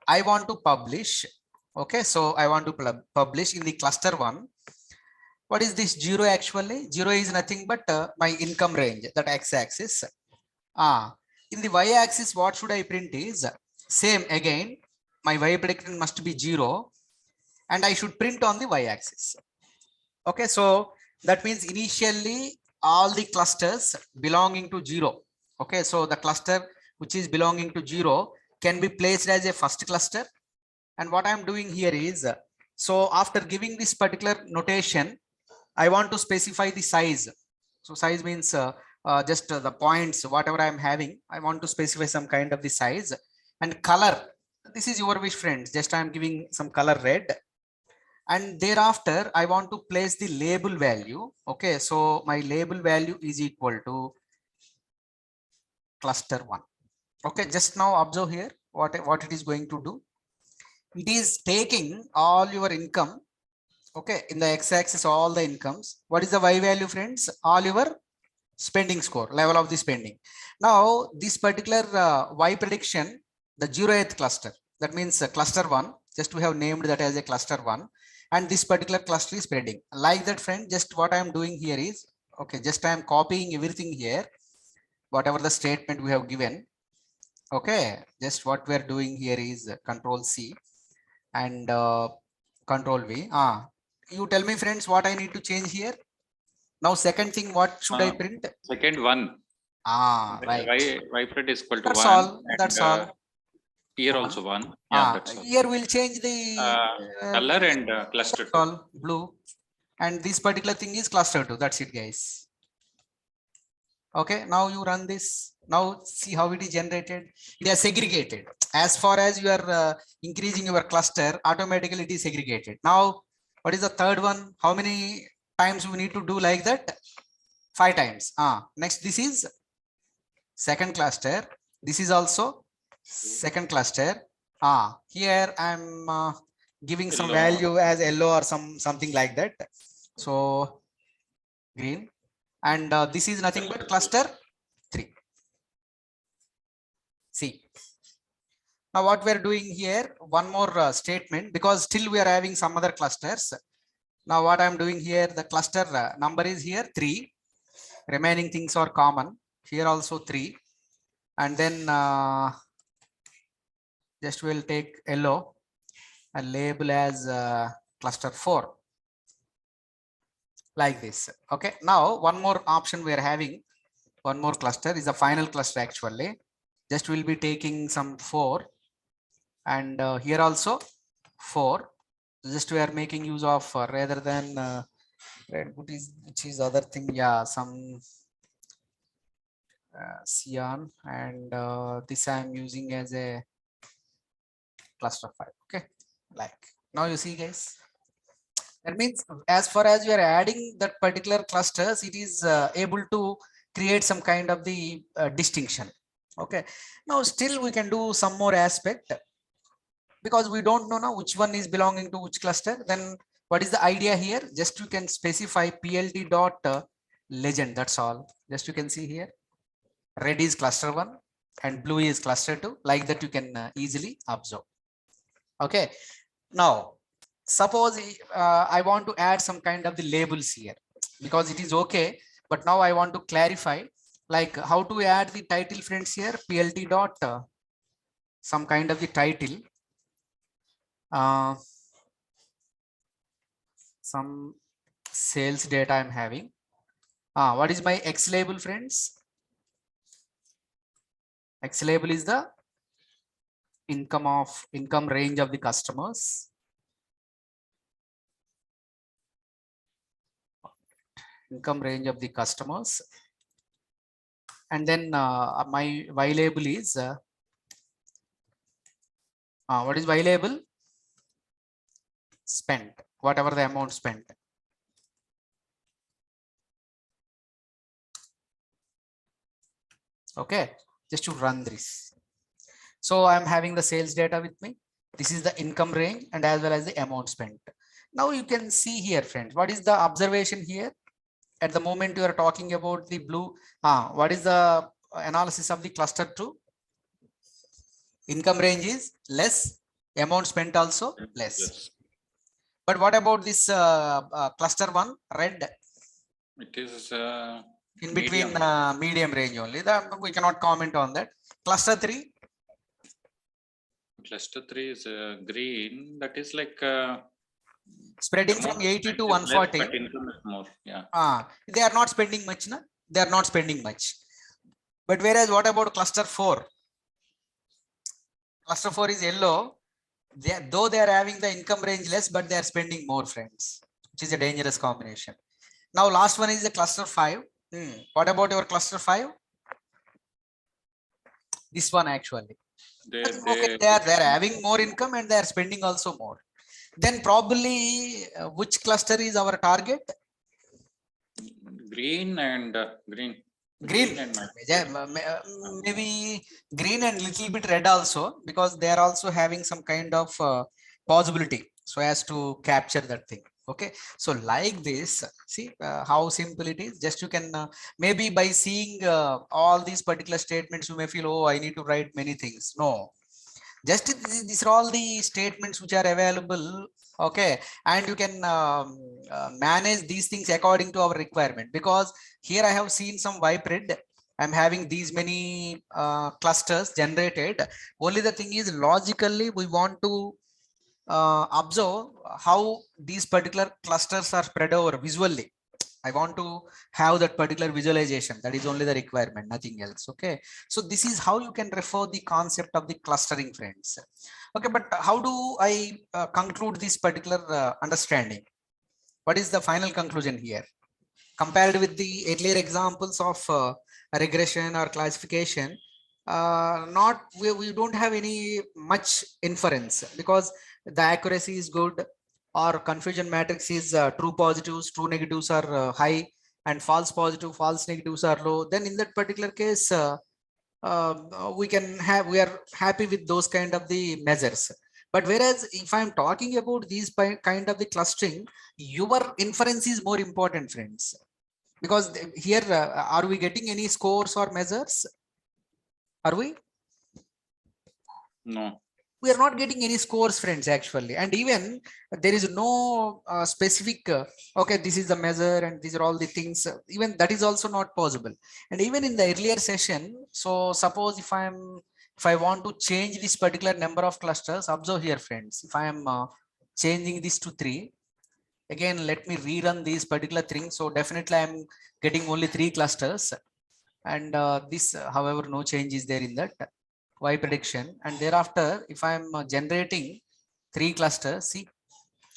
I want to publish. Okay, so I want to publish in the cluster 1. What is this 0 actually? 0 is nothing but my income range, that X axis. In the Y axis, what should I print is same again. My Y prediction must be 0. and I should print on the y-axis. Okay, so that means initially all the clusters belonging to 0. Okay, so the cluster which is belonging to 0 can be placed as a first cluster. And what I'm doing here is, so after giving this particular notation, I want to specify the size. So size means just the points, whatever I'm having, I want to specify some kind of the size. And color, this is your wish, friends. Just I'm giving some color red. And thereafter, I want to place the label value. Okay, so my label value is equal to cluster 1. Okay, just now observe here what it is going to do. It is taking all your income. Okay, in the x-axis, all the incomes. What is the y value, friends? All your spending score, level of the spending. Now, this particular y prediction, the 0th cluster, that means cluster 1, just we have named that as a cluster 1, and this particular cluster is spreading. Like that, friend, just what I am doing here is, okay, just I am copying everything here, whatever the statement we have given. Okay, just what we are doing here is Control C and Control V. You tell me, friends, what I need to change here. Now, second thing, what should I print? Second one. Right. Y print is equal to That's 1. all. That's all. Here also 1. Yeah, that's all. Here we'll change the color and cluster 2. All blue, and this particular thing is cluster 2. That's it, guys. Okay, now you run this. Now see how it is generated. It is segregated. As far as you are increasing your cluster, automatically it is segregated. Now, what is the third one? How many times we need to do like that? 5 times. Next, this is second cluster. This is also second cluster. Here I'm giving some value as yellow or something like that. So green, and this is nothing but cluster 3. See. Now what we are doing here, one more statement, because still we are having some other clusters. Now what I'm doing here, the cluster number is here 3. Remaining things are common. Here also 3. And then just we'll take yellow and label as cluster 4. Like this. Okay. Now one more option we are having. One more cluster is the final cluster actually. Just we'll be taking some 4. And here also 4. Just we are making use of rather than which is other thing. Yeah, some cyan, and this I am using as a cluster 5. Okay, like now you see, guys. That means as far as you are adding that particular clusters, it is able to create some kind of the distinction. Okay, now still we can do some more aspect, because we don't know now which one is belonging to which cluster. Then what is the idea here? Just you can specify pld dot legend. That's all. Just you can see here, red is cluster 1 and blue is cluster 2. Like that you can easily observe. Okay, now suppose I want to add some kind of the labels here, because it is okay, but now I want to clarify like how to add the title, friends. Here plt dot some kind of the title, some sales data I'm having. What is my X label, friends? X label is the income range of the customers. Income range of the customers. And then my Y label is what is Y label? Spent, whatever the amount spent. Okay, just to run this. So I'm having the sales data with me. This is the income range and as well as the amount spent. Now you can see here, friends, what is the observation here? At the moment you are talking about the blue. What is the analysis of the cluster 2? Income range is less, amount spent also less. Yes. But what about this cluster 1, red? It is in between medium range only. We cannot comment on that. Cluster 3. Cluster 3 is green. That is like Spreading from 80 to Less, 140. but income is more. Yeah. They are not spending much, na? They are not spending much. But whereas what about cluster 4? Cluster 4 is yellow. Though they are having the income range less, but they are spending more, friends, which is a dangerous combination. Now, last one is the cluster 5. What about your cluster 5? This one actually. Okay, they are having more income and they are spending also more. Then probably which cluster is our target? Green and green. Green and maybe green and little bit red also, because they are also having some kind of possibility so as to capture that thing. Okay, so like this, see how simple it is. Just you can maybe by seeing all these particular statements, you may feel, oh, I need to write many things. No, just these are all the statements which are available. Okay, and you can manage these things according to our requirement, because here I have seen some Ypred. I'm having these many clusters generated. Only the thing is, logically we want to observe how these particular clusters are spread over visually. I want to have that particular visualization. That is only the requirement, nothing else. Okay, so this is how you can refer the concept of the clustering, friends. Okay, but how do I conclude this particular understanding? What is the final conclusion here? Compared with the earlier examples of regression or classification, we don't have any much inference, because the accuracy is good, or confusion matrix is true positives, true negatives are high, and false positive, false negatives are low. Then in that particular case, we are happy with those kind of the measures. But whereas if I'm talking about these kind of the clustering, your inference is more important, friends, because here are we getting any scores or measures? Are we? No, we are not getting any scores, friends, actually. And even there is no specific okay, this is the measure and these are all the things, even that is also not possible. And even in the earlier session, so suppose if I want to change this particular number of clusters, observe here, friends, if I am changing this to 3, again let me rerun these particular things. So definitely I'm getting only 3 clusters, and this however no change is there in that Y prediction. And thereafter if I am generating 3 clusters, see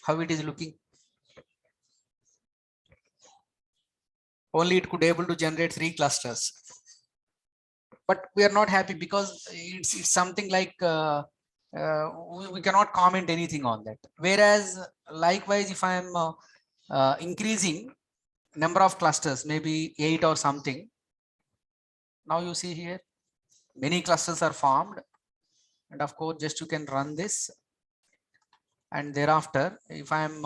how it is looking. Only it could able to generate 3 clusters, but we are not happy, because it's something like we cannot comment anything on that. Whereas likewise, if I am increasing number of clusters, maybe 8 or something, now you see here many clusters are formed, and of course just you can run this, and thereafter if I am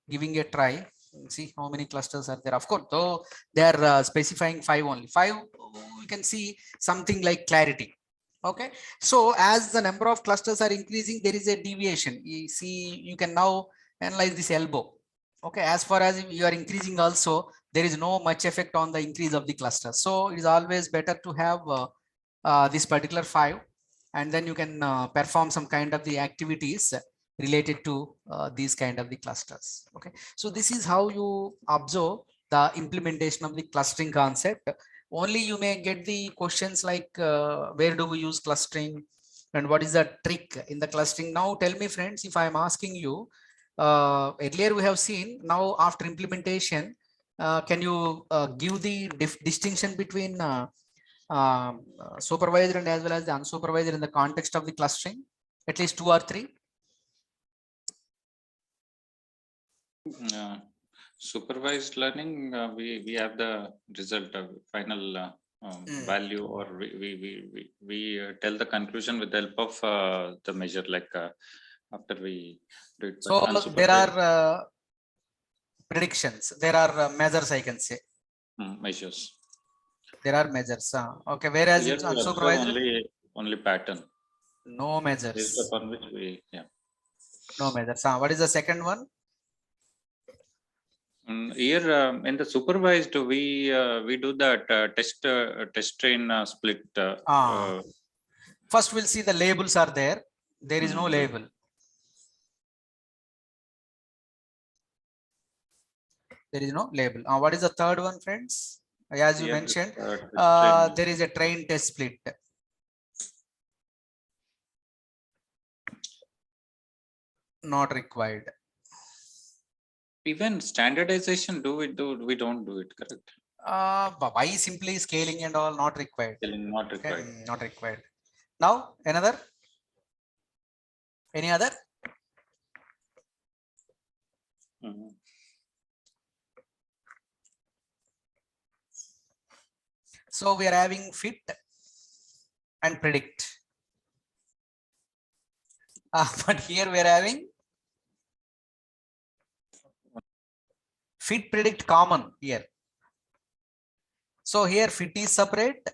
giving a try, see how many clusters are there. Of course, though they are specifying 5 only. 5, we can see something like clarity. Okay, so as the number of clusters are increasing, there is a deviation. You see, you can now analyze this elbow. Okay, as far as you are increasing also, there is no much effect on the increase of the cluster. So it is always better to have this particular 5, and then you can perform some kind of the activities related to these kind of the clusters. Okay, so this is how you observe the implementation of the clustering concept. Only you may get the questions like where do we use clustering and what is the trick in the clustering. Now tell me, friends, if I am asking you, earlier we have seen, now after implementation, can you give the distinction between supervised and as well as the unsupervised in the context of the clustering, at least 2 or 3? Supervised learning, we have the result of final value, or we tell the conclusion with the help of the measure, like after we do it. So there are predictions, there are measures, I can say. Measures. There are measures. Okay, whereas it's unsupervised, only pattern. No measures. Based upon which we, No measures. What is the second one? Here in the supervised, we do that test train split. First, we'll see the labels are there. There is no label. There is no label. What is the third one, friends? As you Here mentioned, train. there is a train test split. Not required. Even standardization, we don't do it, correct? Why simply scaling and all not required? Not required. Okay, not required. Now another. Any other? Mhm. So we are having fit and predict. But here we are having fit, predict common here. So here fit is separate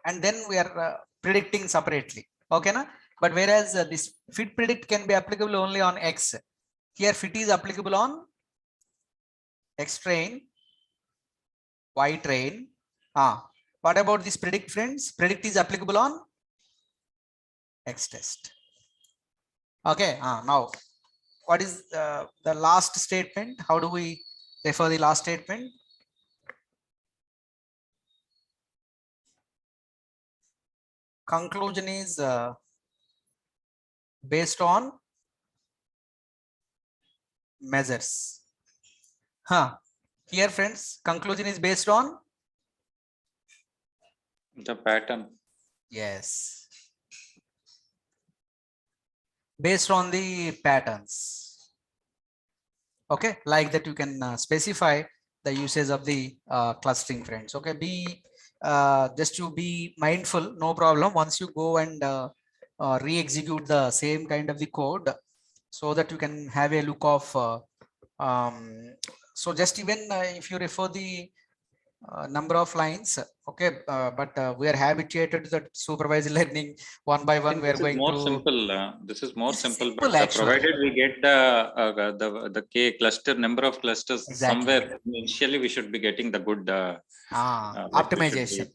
and then we are predicting separately. Okay, na? But whereas this fit predict can be applicable only on X. Here fit is applicable on X train, Y train. What about this predict, friends? Predict is applicable on X test. Okay, now what is the last statement? How do we refer the last statement? Conclusion is based on measures. Here, friends, conclusion is based on The pattern. yes, based on the patterns. Okay, like that you can specify the usage of the clustering, friends. Okay, be just to be mindful, no problem. Once you go and re-execute the same kind of the code, so that you can have a look of so just even if you refer the number of lines, okay, but we are habituated to that supervised learning one by one. We are going to Simple. This is more simple, simple but actually. provided we get the K cluster number of clusters Exactly. somewhere initially, we should be getting the good optimization.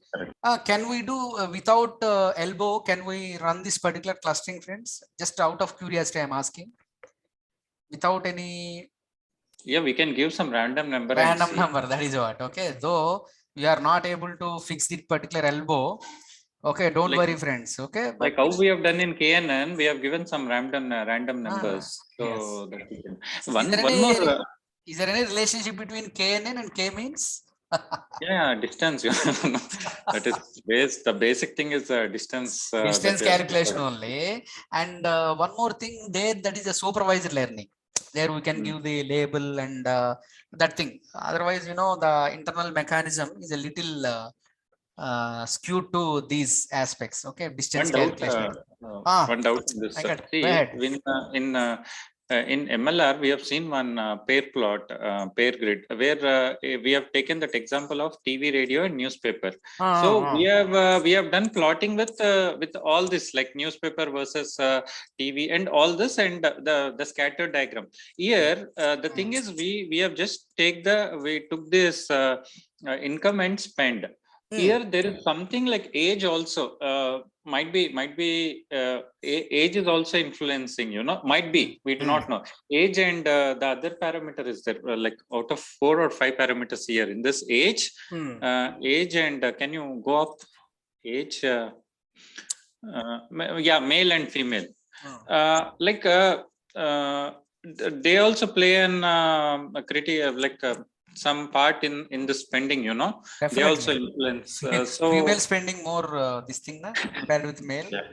Can we do without elbow? Can we run this particular clustering, friends? Just out of curiosity, I'm asking. Without any. Yeah, we can give some random number. Random number. That is what. Okay. Though we are not able to fix the particular elbow. Okay. Don't worry, friends. Okay. Like how we have done in KNN, we have given some random numbers. So yes. that one more. Is there any relationship between KNN and K means? Yeah, distance. That is the basic thing is distance. Distance calculation only. And one more thing there, that is a supervised learning. There we can give the label and that thing. Otherwise, the internal mechanism is a little skewed to these aspects. Okay, distance calculation. One doubt in this. See, in MLR, we have seen one pair plot, pair grid, where we have taken that example of TV, radio, and newspaper. So we have done plotting with all this, like newspaper versus TV, and all this, and the scatter diagram. Here, the thing is, we have just we took this income and spend. Here there is something like age also. Might be age is also influencing, might be, we do not know. Age and the other parameter is there, like out of 4 or 5 parameters here in this age. Age and can you go up age? Yeah, male and female. They also play a some part in the spending, Definitely. They also influence. Female spending more this thing compared with male. Yeah.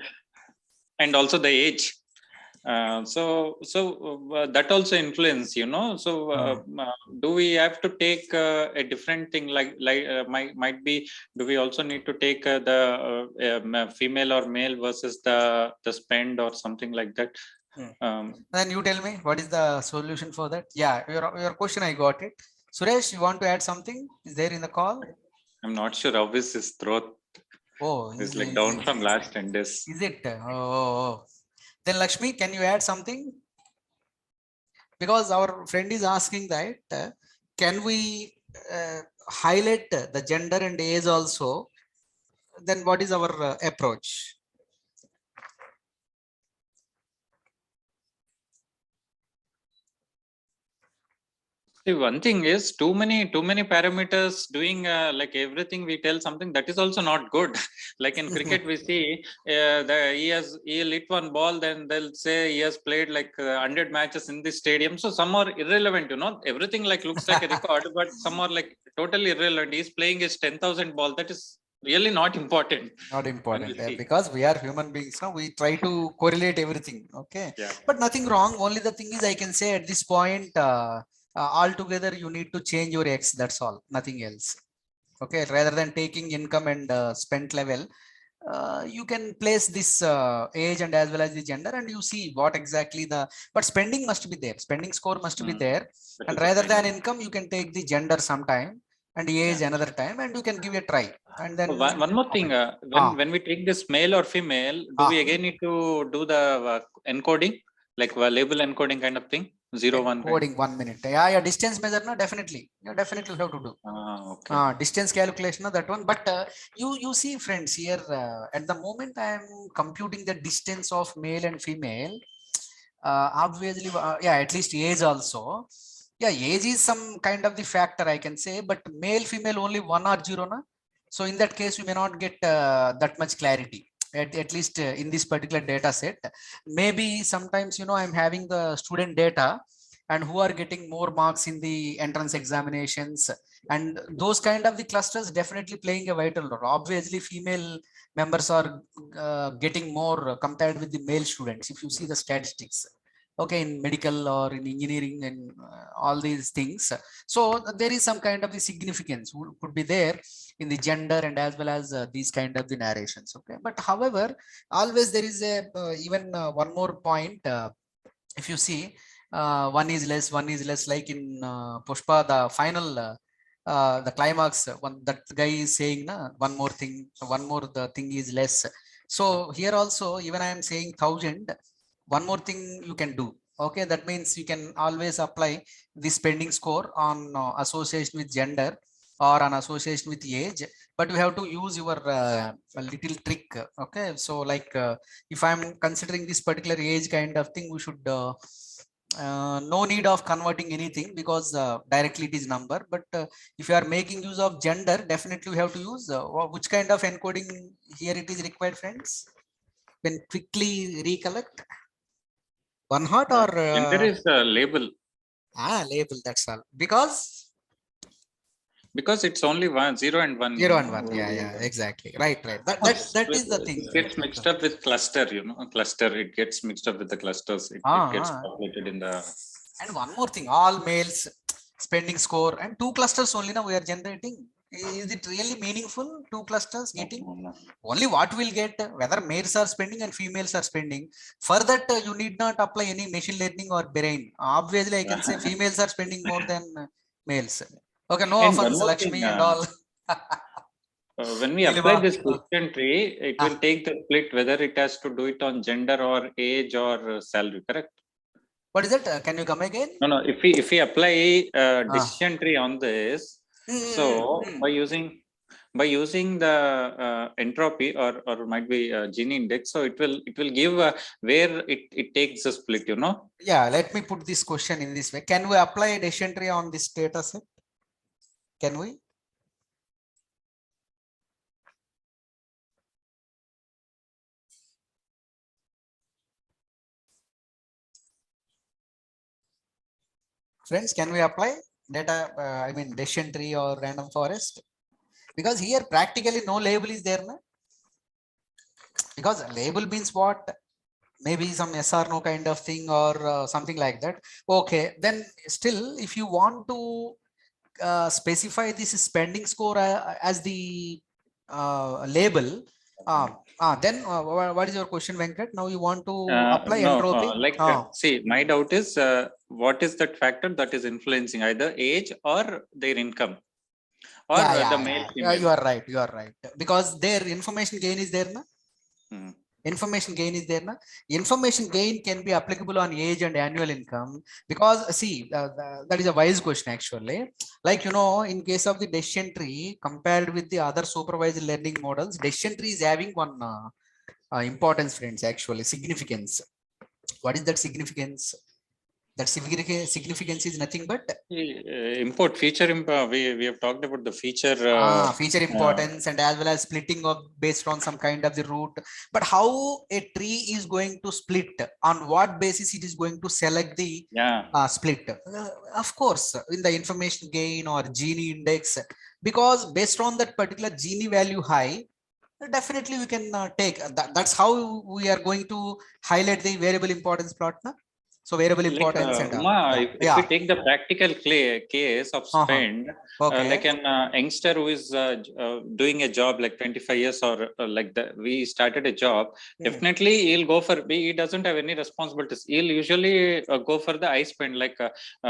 And also the age. That also influence, So do we have to take a different thing might be? Do we also need to take the female or male versus the spend or something like that? Then you tell me what is the solution for that? Yeah, your question, I got it. Suresh, you want to add something? Is there in the call? I'm not sure how is his throat. It's like down from last 10 days. Is it? Oh. Then Lakshmi, can you add something? Because our friend is asking that, can we highlight the gender and age also? Then what is our approach? See, one thing is too many parameters doing like everything we tell something, that is also not good. Like in cricket, we see he hit one ball, then they'll say he has played like 100 matches in this stadium. So some are irrelevant, everything like looks like a record, but some are like totally irrelevant. He's playing his 10,000 ball. That is really not important. Not important, because we are human beings now. We try to correlate everything. Okay. Yeah. But nothing wrong. Only the thing is, I can say at this point, altogether you need to change your X. That's all. Nothing else. Okay. Rather than taking income and spent level, you can place this age and as well as the gender, and you see what exactly but spending must be there. Spending score must be there. That And is the rather than final. income, you can take the gender sometime and age another time, and you can give a try. And then One more thing, when we take this male or female, do we again need to do the encoding, like label encoding kind of thing? 0, 1 coding 1 minute. Yeah, distance measure, no, definitely. You definitely have to do. Okay. Distance calculation, that one. But you see, friends, here at the moment I am computing the distance of male and female. Obviously, yeah, at least age also. Yeah, age is some kind of the factor, I can say, but male, female only 1 or 0, na? So in that case, we may not get that much clarity. At least in this particular data set. Maybe sometimes, I'm having the student data and who are getting more marks in the entrance examinations, and those kind of the clusters definitely playing a vital role. Obviously, female members are getting more compared with the male students, if you see the statistics. Okay, in medical or in engineering and all these things. So there is some kind of the significance could be there in the gender and as well as these kind of the narrations. Okay, but however, always there is a even one more point. If you see, one is less, like in Pushpa, the final the climax, one that guy is saying, one more thing, the thing is less. So here also, even I am saying 1,000, one more thing you can do. Okay, that means you can always apply the spending score on association with gender or an association with age, but you have to use your a little trick. Okay, so like if I'm considering this particular age kind of thing, we should no need of converting anything, because directly it is number. But if you are making use of gender, definitely you have to use which kind of encoding here it is required, friends? When quickly recollect, one hot or Gender is a label. Label, that's all. Because it's only 0 and 1. 0 and 1. Yeah, exactly. Right. That is the thing. It gets mixed up with cluster, cluster. It gets mixed up with the clusters. It gets populated in the. And one more thing, all males spending score and 2 clusters only now we are generating. Is it really meaningful? 2 clusters getting? No. Only what we'll get, whether males are spending and females are spending. For that, you need not apply any machine learning or brain. Obviously, I can say females are spending more than males. Okay, no offense, Lakshmi and all. When we apply this question tree, it will take the split whether it has to do it on gender or age or salary, correct? What is it? Can you come again? No. If we apply decision tree on this, so by using the entropy or might be Gini index, so it will give where it takes a split. Yeah, let me put this question in this way. Can we apply a decision tree on this data set? Can we? Friends, can we apply data, I mean decision tree or random forest? Because here practically no label is there, na? Because label means what? Maybe some yes or no kind of thing or something like that. Okay, then still if you want to specify this spending score as the label, then what is your question, Venkat? Now you want to apply entropy? See, my doubt is what is that factor that is influencing either age or their income or the male female? You are right, because their information gain is there, na? Information gain is there, na? Information gain can be applicable on age and annual income, because see that is a wise question actually. Like in case of the decision tree compared with the other supervised learning models, decision tree is having one importance, friends, actually significance. What is that significance? That significance is nothing but import feature. We have talked about the feature. Feature importance and as well as splitting of based on some kind of the root. But how a tree is going to split, on what basis it is going to select the split? Of course, in the information gain or Gini index, because based on that particular Gini value high, definitely we can take that. That's how we are going to highlight the variable importance plot. Na? So variable importance and if we take the practical case of spend, okay. Like an youngster who is doing a job like 25 years or like we started a job, definitely he'll go for, he doesn't have any responsibilities. He'll usually go for the I spend, like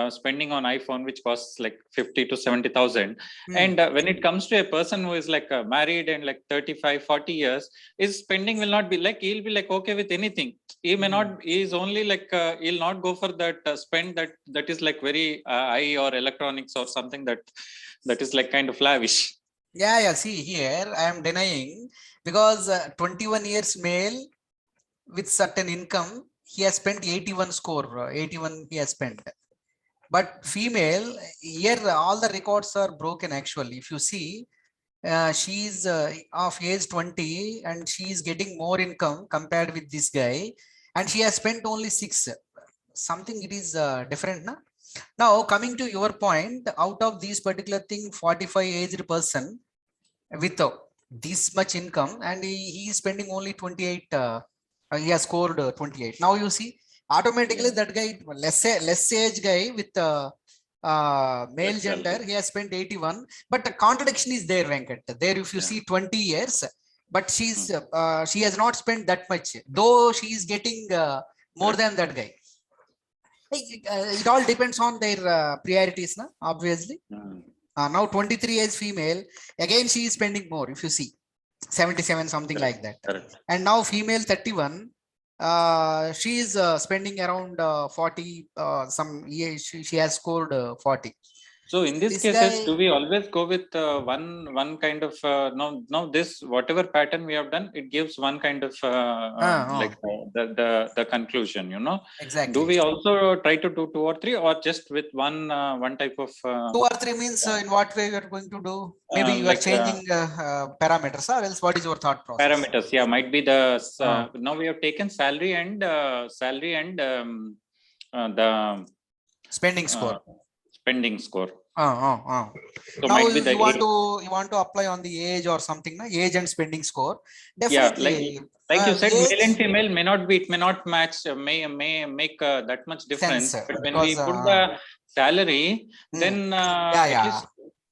spending on iPhone, which costs like 50 to 70,000. And when it comes to a person who is like married and like 35, 40 years, his spending will not be like, he'll be like okay with anything. He may not, he is only like, he'll not go for that spend that is like very high or electronics or something that is like kind of lavish. Yeah, see here I am denying, because 21 years male with certain income, he has spent 81 score, 81 he has spent. But female, here all the records are broken actually. If you see, she's of age 20 and she is getting more income compared with this guy, and she has spent only 6. Something it is different, na? Now coming to your point, out of this particular thing, 45 aged person with this much income, and he is spending only 28, he has scored 28. Now you see, automatically that guy, less age guy with male gender, he has spent 81. But the contradiction is there, Venkat. There if you see 20 years, but she's she has not spent that much, though she is getting more than that guy. It all depends on their priorities, na? Obviously. Now 23 age female, again she is spending more. If you see 77 something like that. And now female 31, she is spending around 40 some. She has scored 40. So in this cases, do we always go with one kind of now this whatever pattern we have done, it gives one kind of like the conclusion, you know? Exactly. Do we also try to do 2 or 3, or just with one type of 2 or 3 means in what way we are going to do? Maybe you are changing parameters, or else what is your thought process? Parameters, yeah, might be the now we have taken salary and the spending score. Spending score. So now you want to apply on the age or something, na? Age and spending score. Definitely. Yeah, like you said, age, male and female may not be, it may not match, may make that much difference. Sense, but when we put the salary, then at least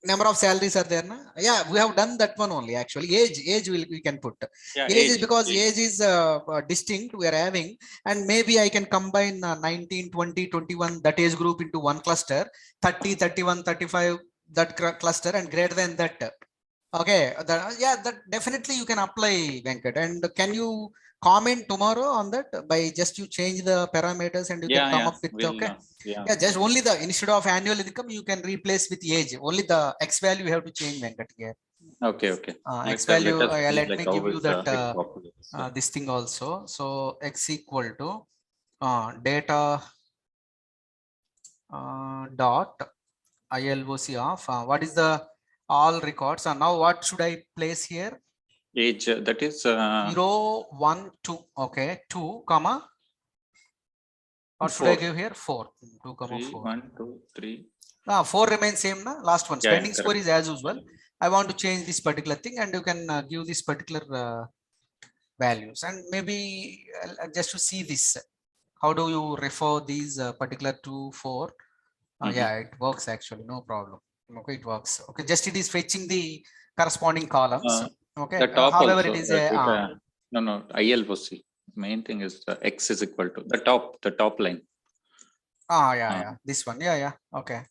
number of salaries are there, na? Yeah, we have done that one only actually. Age we can put. Age is because age is distinct we are having, and maybe I can combine 19, 20, 21 that age group into one cluster, 30, 31, 35 that cluster, and greater than that. Okay, that definitely you can apply, Venkat. And can you comment tomorrow on that by just you change the parameters and you can come up with just only the, instead of annual income you can replace with age, only the X value you have to change, Venkat, here. Okay. X value, let me give you that this thing also. So X equal to data dot ILOC of what is the all records, and now what should I place here? Age, that is 0, 1, 2. Okay, 2 comma, what should I give here? 4. 2 comma 4. 1, 2, 3. 4 remains same, na? Last one, spending score is as usual. I want to change this particular thing, and you can give this particular values, and maybe just to see this, how do you refer these particular 2, 4? Yeah, it works actually, no problem. Okay, it works. Okay, just it is fetching the corresponding columns. Okay, the top however also, it is no ILOC, main thing is X is equal to the top line. This one, okay.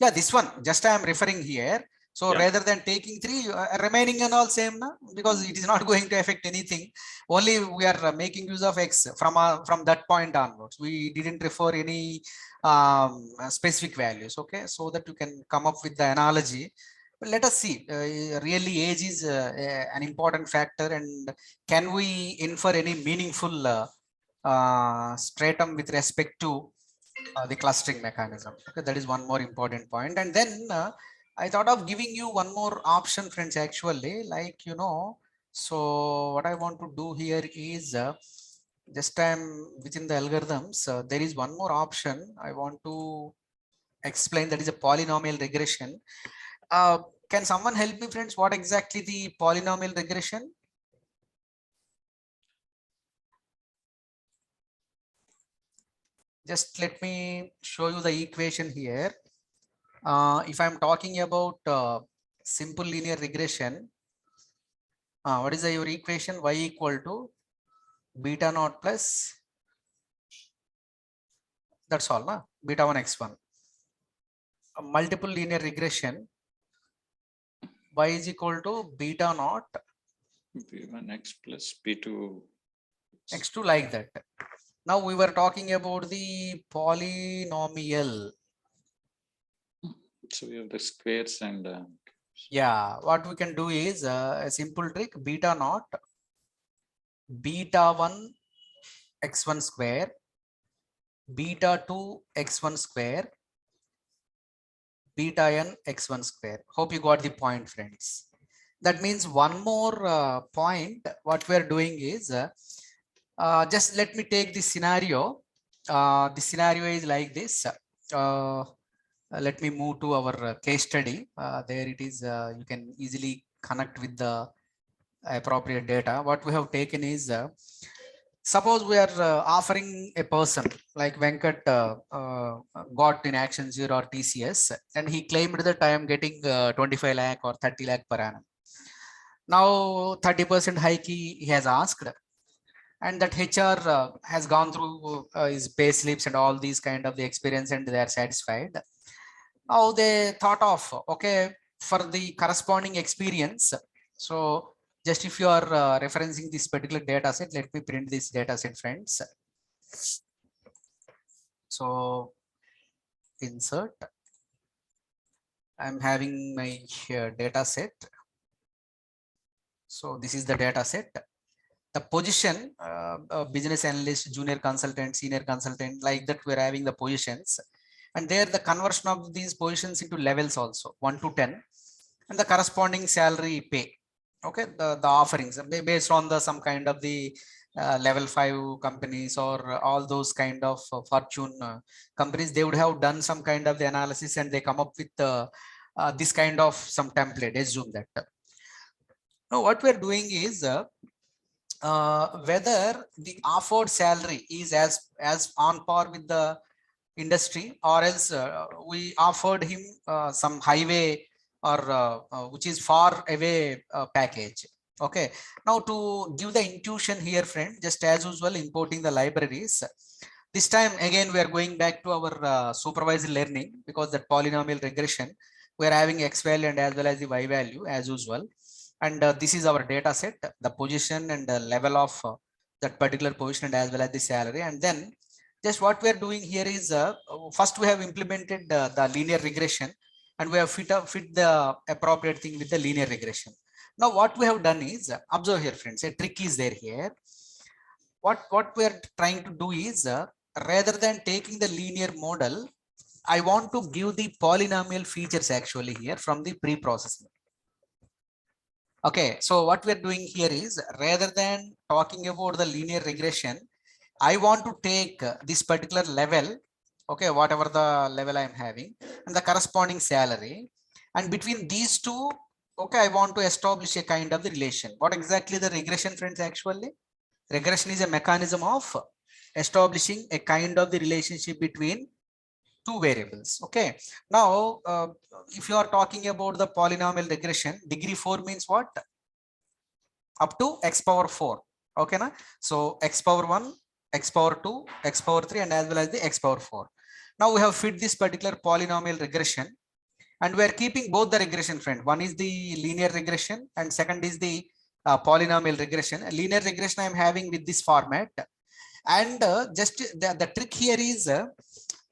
Yeah, this one just I am referring here. So rather than taking 3, remaining and all same, na? Because it is not going to affect anything. Only we are making use of X from that point onwards. We didn't refer any specific values. Okay, so that you can come up with the analogy. But let us see. Really, age is an important factor, and can we infer any meaningful stratum with respect to the clustering mechanism. Okay, that is one more important point. And then I thought of giving you one more option, friends, actually, like, so what I want to do here is just I'm within the algorithms, there is one more option I want to explain, that is a polynomial regression. Can someone help me, friends, what exactly the polynomial regression? Just let me show you the equation here. If I'm talking about simple linear regression, what is your equation? Y equal to beta naught plus, that's all, na? Beta 1 x1. Multiple linear regression, y is equal to beta naught b1 x plus b2 x2, like that. Now we were talking about the polynomial. So we have the squares and Yeah, what we can do is a simple trick, beta naught beta 1 x1 square beta 2 x1 square beta n x1 square. Hope you got the point, friends. That means one more point what we are doing is just let me take the scenario. The scenario is like this. Let me move to our case study. There it is. You can easily connect with the appropriate data. What we have taken is suppose we are offering a person like Venkat got in Action Zero or TCS, and he claimed that I am getting 25 lakh or 30 lakh per annum. Now 30% hike he has asked, and that HR has gone through his pay slips and all these kind of the experience, and they are satisfied. Now they thought of, okay, for the corresponding experience. So just if you are referencing this particular data set, let me print this data set, friends. So insert, I'm having my data set. So this is the data set. The position, business analyst, junior consultant, senior consultant, like that we're having the positions, and there the conversion of these positions into levels also, 1 to 10, and the corresponding salary pay. Okay, the offerings based on the some kind of the level 5 companies or all those kind of fortune companies, they would have done some kind of the analysis and they come up with this kind of some template. Assume that. Now what we're doing is whether the offered salary is as on par with the industry, or else we offered him some highway or which is far away package. Okay, now to give the intuition here, friend, just as usual, importing the libraries. This time again we are going back to our supervised learning, because that polynomial regression we are having x value and as well as the y value as usual. And this is our data set, the position and the level of that particular position and as well as the salary. And then just what we are doing here is first we have implemented the linear regression, and we have fit the appropriate thing with the linear regression. Now what we have done is observe here, friends, a trick is there here. What we are trying to do is rather than taking the linear model, I want to give the polynomial features actually here from the pre-processing. Okay, so what we're doing here is rather than talking about the linear regression, I want to take this particular level, okay, whatever the level I'm having, and the corresponding salary, and between these two, okay, I want to establish a kind of the relation. What exactly the regression, friends? Actually, regression is a mechanism of establishing a kind of the relationship between two variables. Okay, now if you are talking about the polynomial regression, degree 4 means what? Up to x power 4. Okay, na? So x power 1, x power 2, x power 3, and as well as the x power 4. Now we have fit this particular polynomial regression, and we are keeping both the regression, friend. One is the linear regression and second is the polynomial regression. A linear regression I am having with this format, and just the trick here is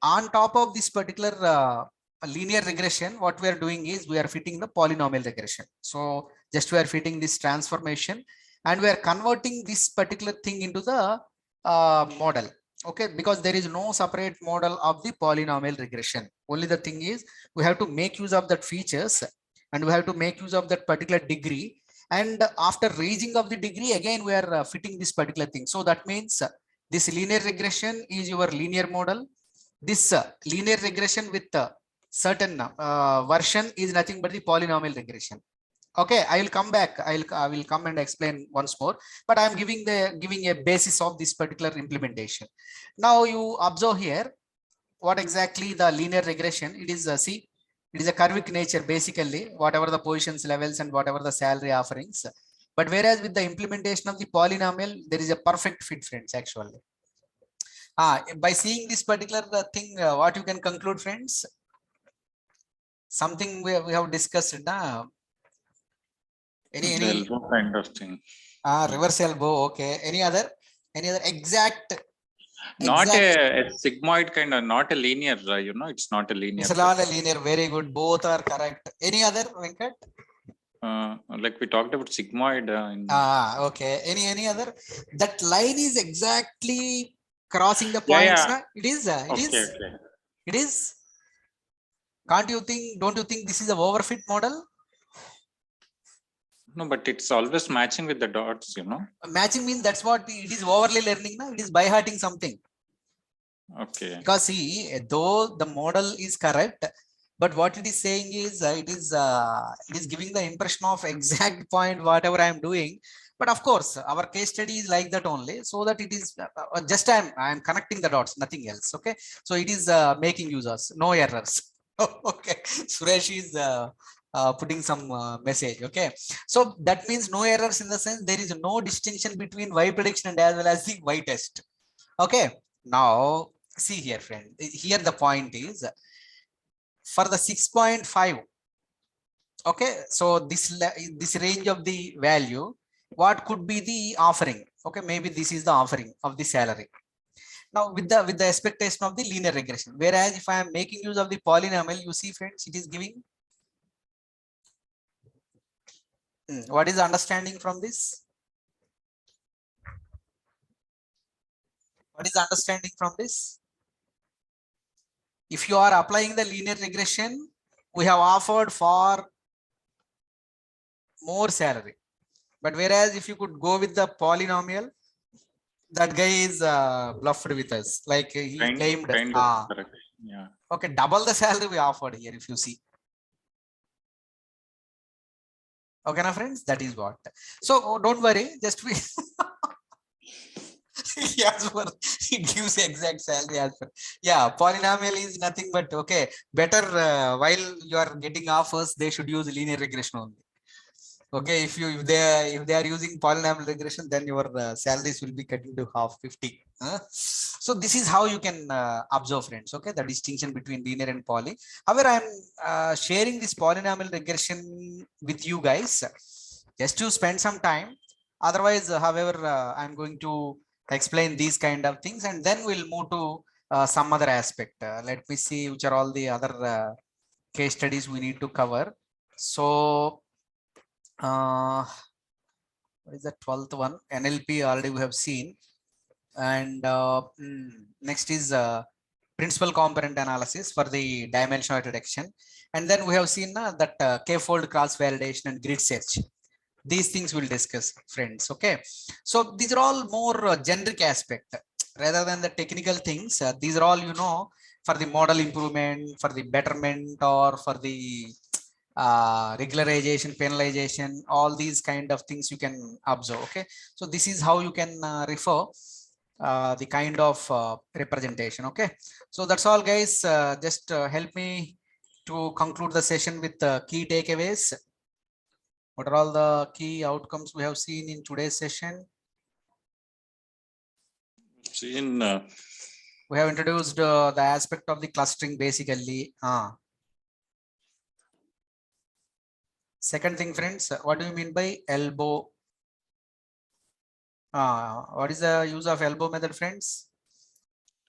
on top of this particular linear regression, what we are doing is we are fitting the polynomial regression. So just we are fitting this transformation, and we are converting this particular thing into the model. Okay, because there is no separate model of the polynomial regression. Only the thing is we have to make use of that features and we have to make use of that particular degree, and after raising of the degree again we are fitting this particular thing. So that means this linear regression is your linear model. This linear regression with certain version is nothing but the polynomial regression. Okay, I will come back. I will come and explain once more, but I am giving a basis of this particular implementation. Now you observe here what exactly the linear regression. It is see, it is a curvic nature basically, whatever the positions levels and whatever the salary offerings. But whereas with the implementation of the polynomial, there is a perfect fit, friends, actually. By seeing this particular thing, what you can conclude, friends? Something we have discussed. Any The elbow kind of thing. reverse elbow. Okay. Any other exact Not a sigmoid kind of, not a linear, it's not a linear. It's not a linear. Very good. Both are correct. Any other, Venkat? Like we talked about sigmoid. Okay. Any other? That line is exactly crossing the points. Yeah. Na? It is. Okay. It is. Can't you think? Don't you think this is a overfit model? No, but it's always matching with the dots, Matching means that's what it is. Overly learning. Na? It is by hearting something. Okay. Because see, though the model is correct, but what it is saying is it is giving the impression of exact point whatever I am doing. But of course our case study is like that only, so that it is just I am connecting the dots, nothing else. Okay, so it is making users no errors. Okay, Suresh is putting some message. Okay, so that means no errors in the sense there is no distinction between y prediction and as well as the y test. Okay, now see here, friend, here the point is for the 6.5. Okay, so this range of the value, what could be the offering? Okay, maybe this is the offering of the salary. Now with the expectation of the linear regression, whereas if I am making use of the polynomial, you see, friends, it is giving what is the understanding from this? What is the understanding from this? If you are applying the linear regression, we have offered for more salary. But whereas if you could go with the polynomial, that guy is bluffed with us. Like he claimed. Correct. Yeah. Okay, double the salary we offered here, if you see. Okay, now friends, that is what. So don't worry, just we it gives exact salary as per. Yeah, polynomial is nothing but okay. Better while you are getting offers, they should use linear regression only. Okay, if they are using polynomial regression, then your salaries will be cut into half, 50. So this is how you can observe, friends. Okay, the distinction between linear and poly. However, I'm sharing this polynomial regression with you guys just to spend some time. Otherwise, however, I'm going to explain these kind of things, and then we'll move to some other aspect. Let me see which are all the other case studies we need to cover. So what is the 12th one? NLP already we have seen, and next is principal component analysis for the dimensional reduction, and then we have seen that k-fold cross validation and grid search. These things we'll discuss, friends. Okay, so these are all more generic aspect rather than the technical things. These are all, for the model improvement, for the betterment, or for the regularization, penalization, all these kind of things you can observe. Okay, so this is how you can refer the kind of representation. Okay, so that's all, guys. Just help me to conclude the session with key takeaways. What are all the key outcomes we have seen in today's session? We have introduced the aspect of the clustering basically. Second thing, friends, what do you mean by elbow? What is the use of elbow method, friends?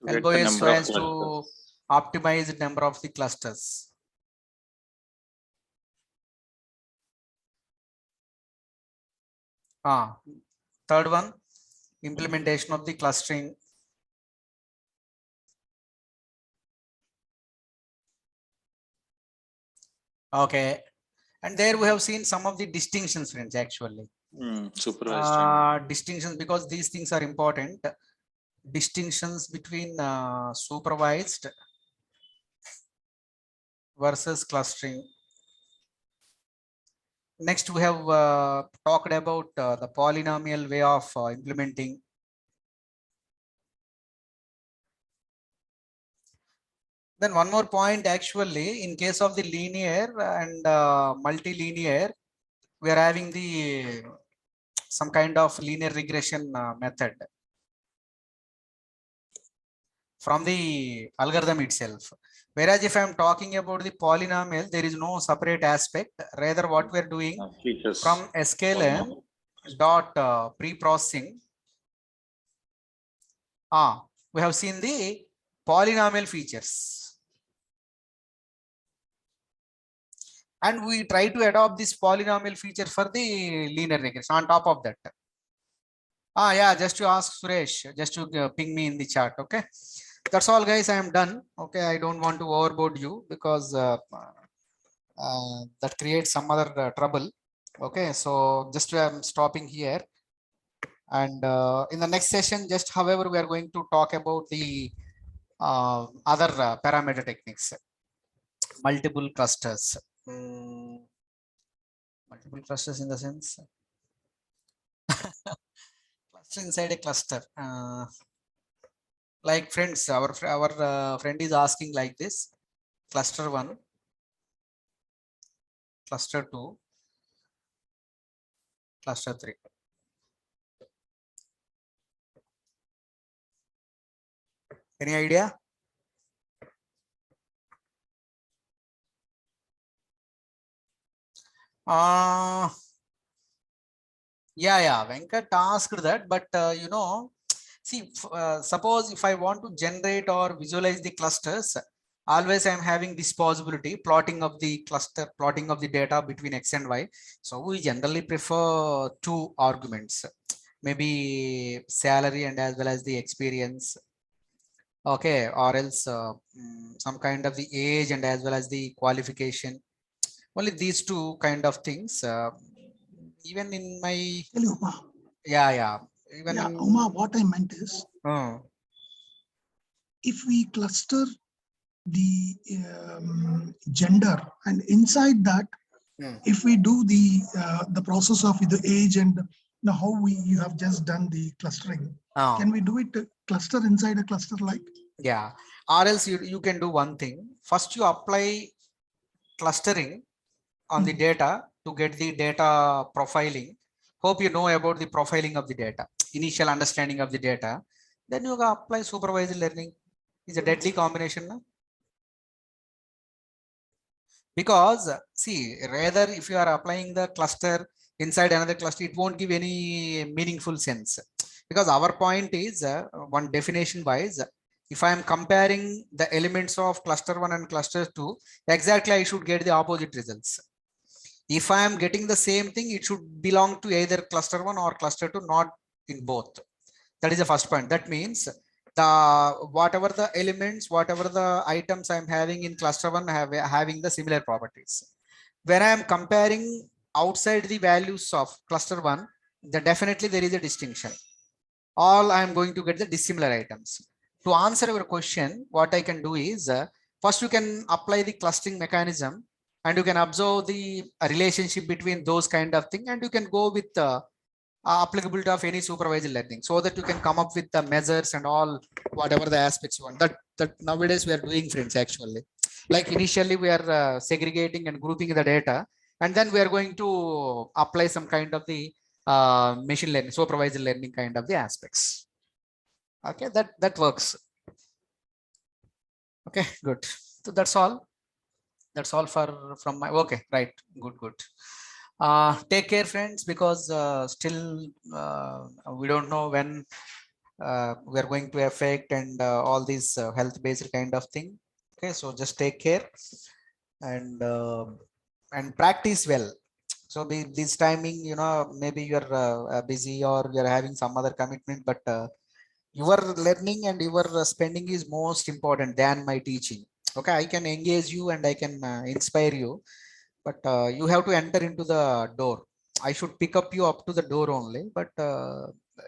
Elbow is so as to optimize the number of the clusters. Third one, implementation of the clustering. Okay, and there we have seen some of the distinctions, friends, actually. Supervised. Distinctions, because these things are important. Distinctions between supervised versus clustering. Next, we have talked about the polynomial way of implementing. Then one more point, actually, in case of the linear and multilinear, we are having the some kind of linear regression method from the algorithm itself. Whereas if I am talking about the polynomial, there is no separate aspect. Rather, what we are doing from sklearn dot pre-processing, we have seen the polynomial features, and we try to adopt this polynomial feature for the linear regression on top of that. Yeah, just to ask Suresh, just to ping me in the chat. Okay, that's all, guys. I am done. Okay, I don't want to overboard you because that creates some other trouble. Okay, so just I'm stopping here, and in the next session, just however, we are going to talk about the other parameter techniques, multiple clusters. Multiple clusters in the sense cluster inside a cluster. Like, friends, our friend is asking like this: cluster 1, cluster 2, cluster 3. Any idea? Yeah, Venkat asked that, but you know, see, suppose if I want to generate or visualize the clusters, always I'm having this possibility, plotting of the cluster, plotting of the data between X and Y. So we generally prefer two arguments, maybe salary and as well as the experience. Okay, or else some kind of the age and as well as the qualification. Only these two kind of things. Even in my yeah, even Yeah, in, Uma, what I meant is, if we cluster the gender, and inside that, if we do the process of the age and how you have just done the clustering, can we do it cluster inside a cluster like? Yeah, or else you can do one thing. First, you apply clustering on the data to get the data profiling. Hope you know about the profiling of the data, initial understanding of the data. Then you apply supervised learning. It's a deadly combination. No? Because see, rather if you are applying the cluster inside another cluster, it won't give any meaningful sense. Because our point is one definition wise, if I am comparing the elements of cluster 1 and cluster 2, exactly I should get the opposite results. If I am getting the same thing, it should belong to either cluster 1 or cluster 2, not in both. That is the first point. That means the whatever the elements, whatever the items I'm having in cluster 1 having the similar properties. When I am comparing outside the values of cluster 1, definitely there is a distinction. All I am going to get the dissimilar items. To answer your question, what I can do is first you can apply the clustering mechanism and you can observe the relationship between those kind of thing, and you can go with applicability of any supervised learning, so that you can come up with the measures and all whatever the aspects you want. That nowadays we are doing, friends, actually. Like initially we are segregating and grouping the data, and then we are going to apply some kind of the machine learning, supervised learning kind of the aspects. Okay, that works. Okay, good. So that's all for from my, okay, right, good. Take care, friends, because still we don't know when we are going to affect and all these health based kind of thing. Okay, so just take care and practice well. So this timing, you know, maybe you're busy or you're having some other commitment, but your learning and your spending is most important than my teaching. Okay, I can engage you and I can inspire you, but you have to enter into the door. I should pick up you up to the door only, but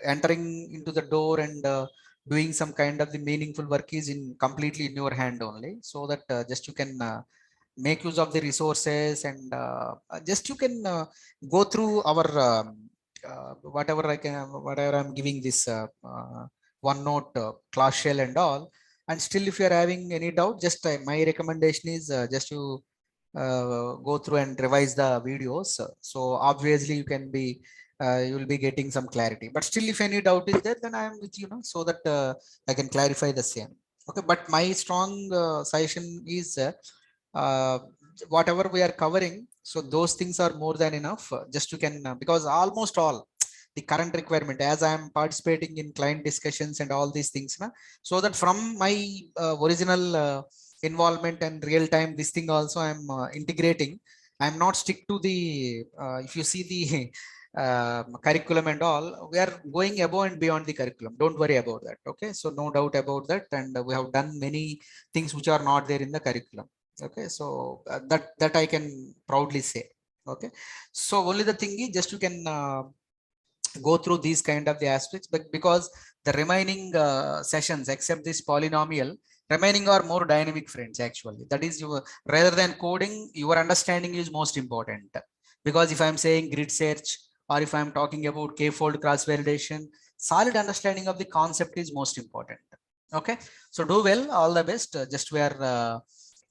entering into the door and doing some kind of the meaningful work is in completely in your hand only, so that just you can make use of the resources and just you can go through our whatever I can, whatever I'm giving this OneNote class shell and all. And still, if you are having any doubt, just my recommendation is just you go through and revise the videos. So obviously you can be you will be getting some clarity. But still, if any doubt is there, then I am with you, know, so that I can clarify the same. Okay, but my strong suggestion is uh, whatever we are covering. So those things are more than enough. Just you can because almost all the current requirement, as I am participating in client discussions and all these things, na, so that from my original involvement and real time this thing also I'm integrating. I'm not stick to the if you see the curriculum and all, we are going above and beyond the curriculum. Don't worry about that. Okay, so no doubt about that, and we have done many things which are not there in the curriculum. Okay, so that I can proudly say. Okay, so only the thing is just you can go through these kind of the aspects, but because the remaining sessions except this polynomial remaining are more dynamic, friends. Actually, that is your, rather than coding, your understanding is most important. Because if I'm saying grid search or if I'm talking about k-fold cross validation, solid understanding of the concept is most important. Okay, so do well, all the best. Just we are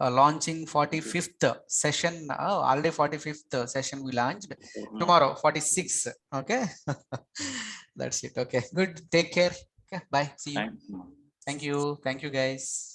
launching 45th session. Oh, already 45th session we launched. Tomorrow 46. Okay. That's it. Okay, good. Take care. Okay, bye. See you. Thank you. Thank you. Thank you, guys.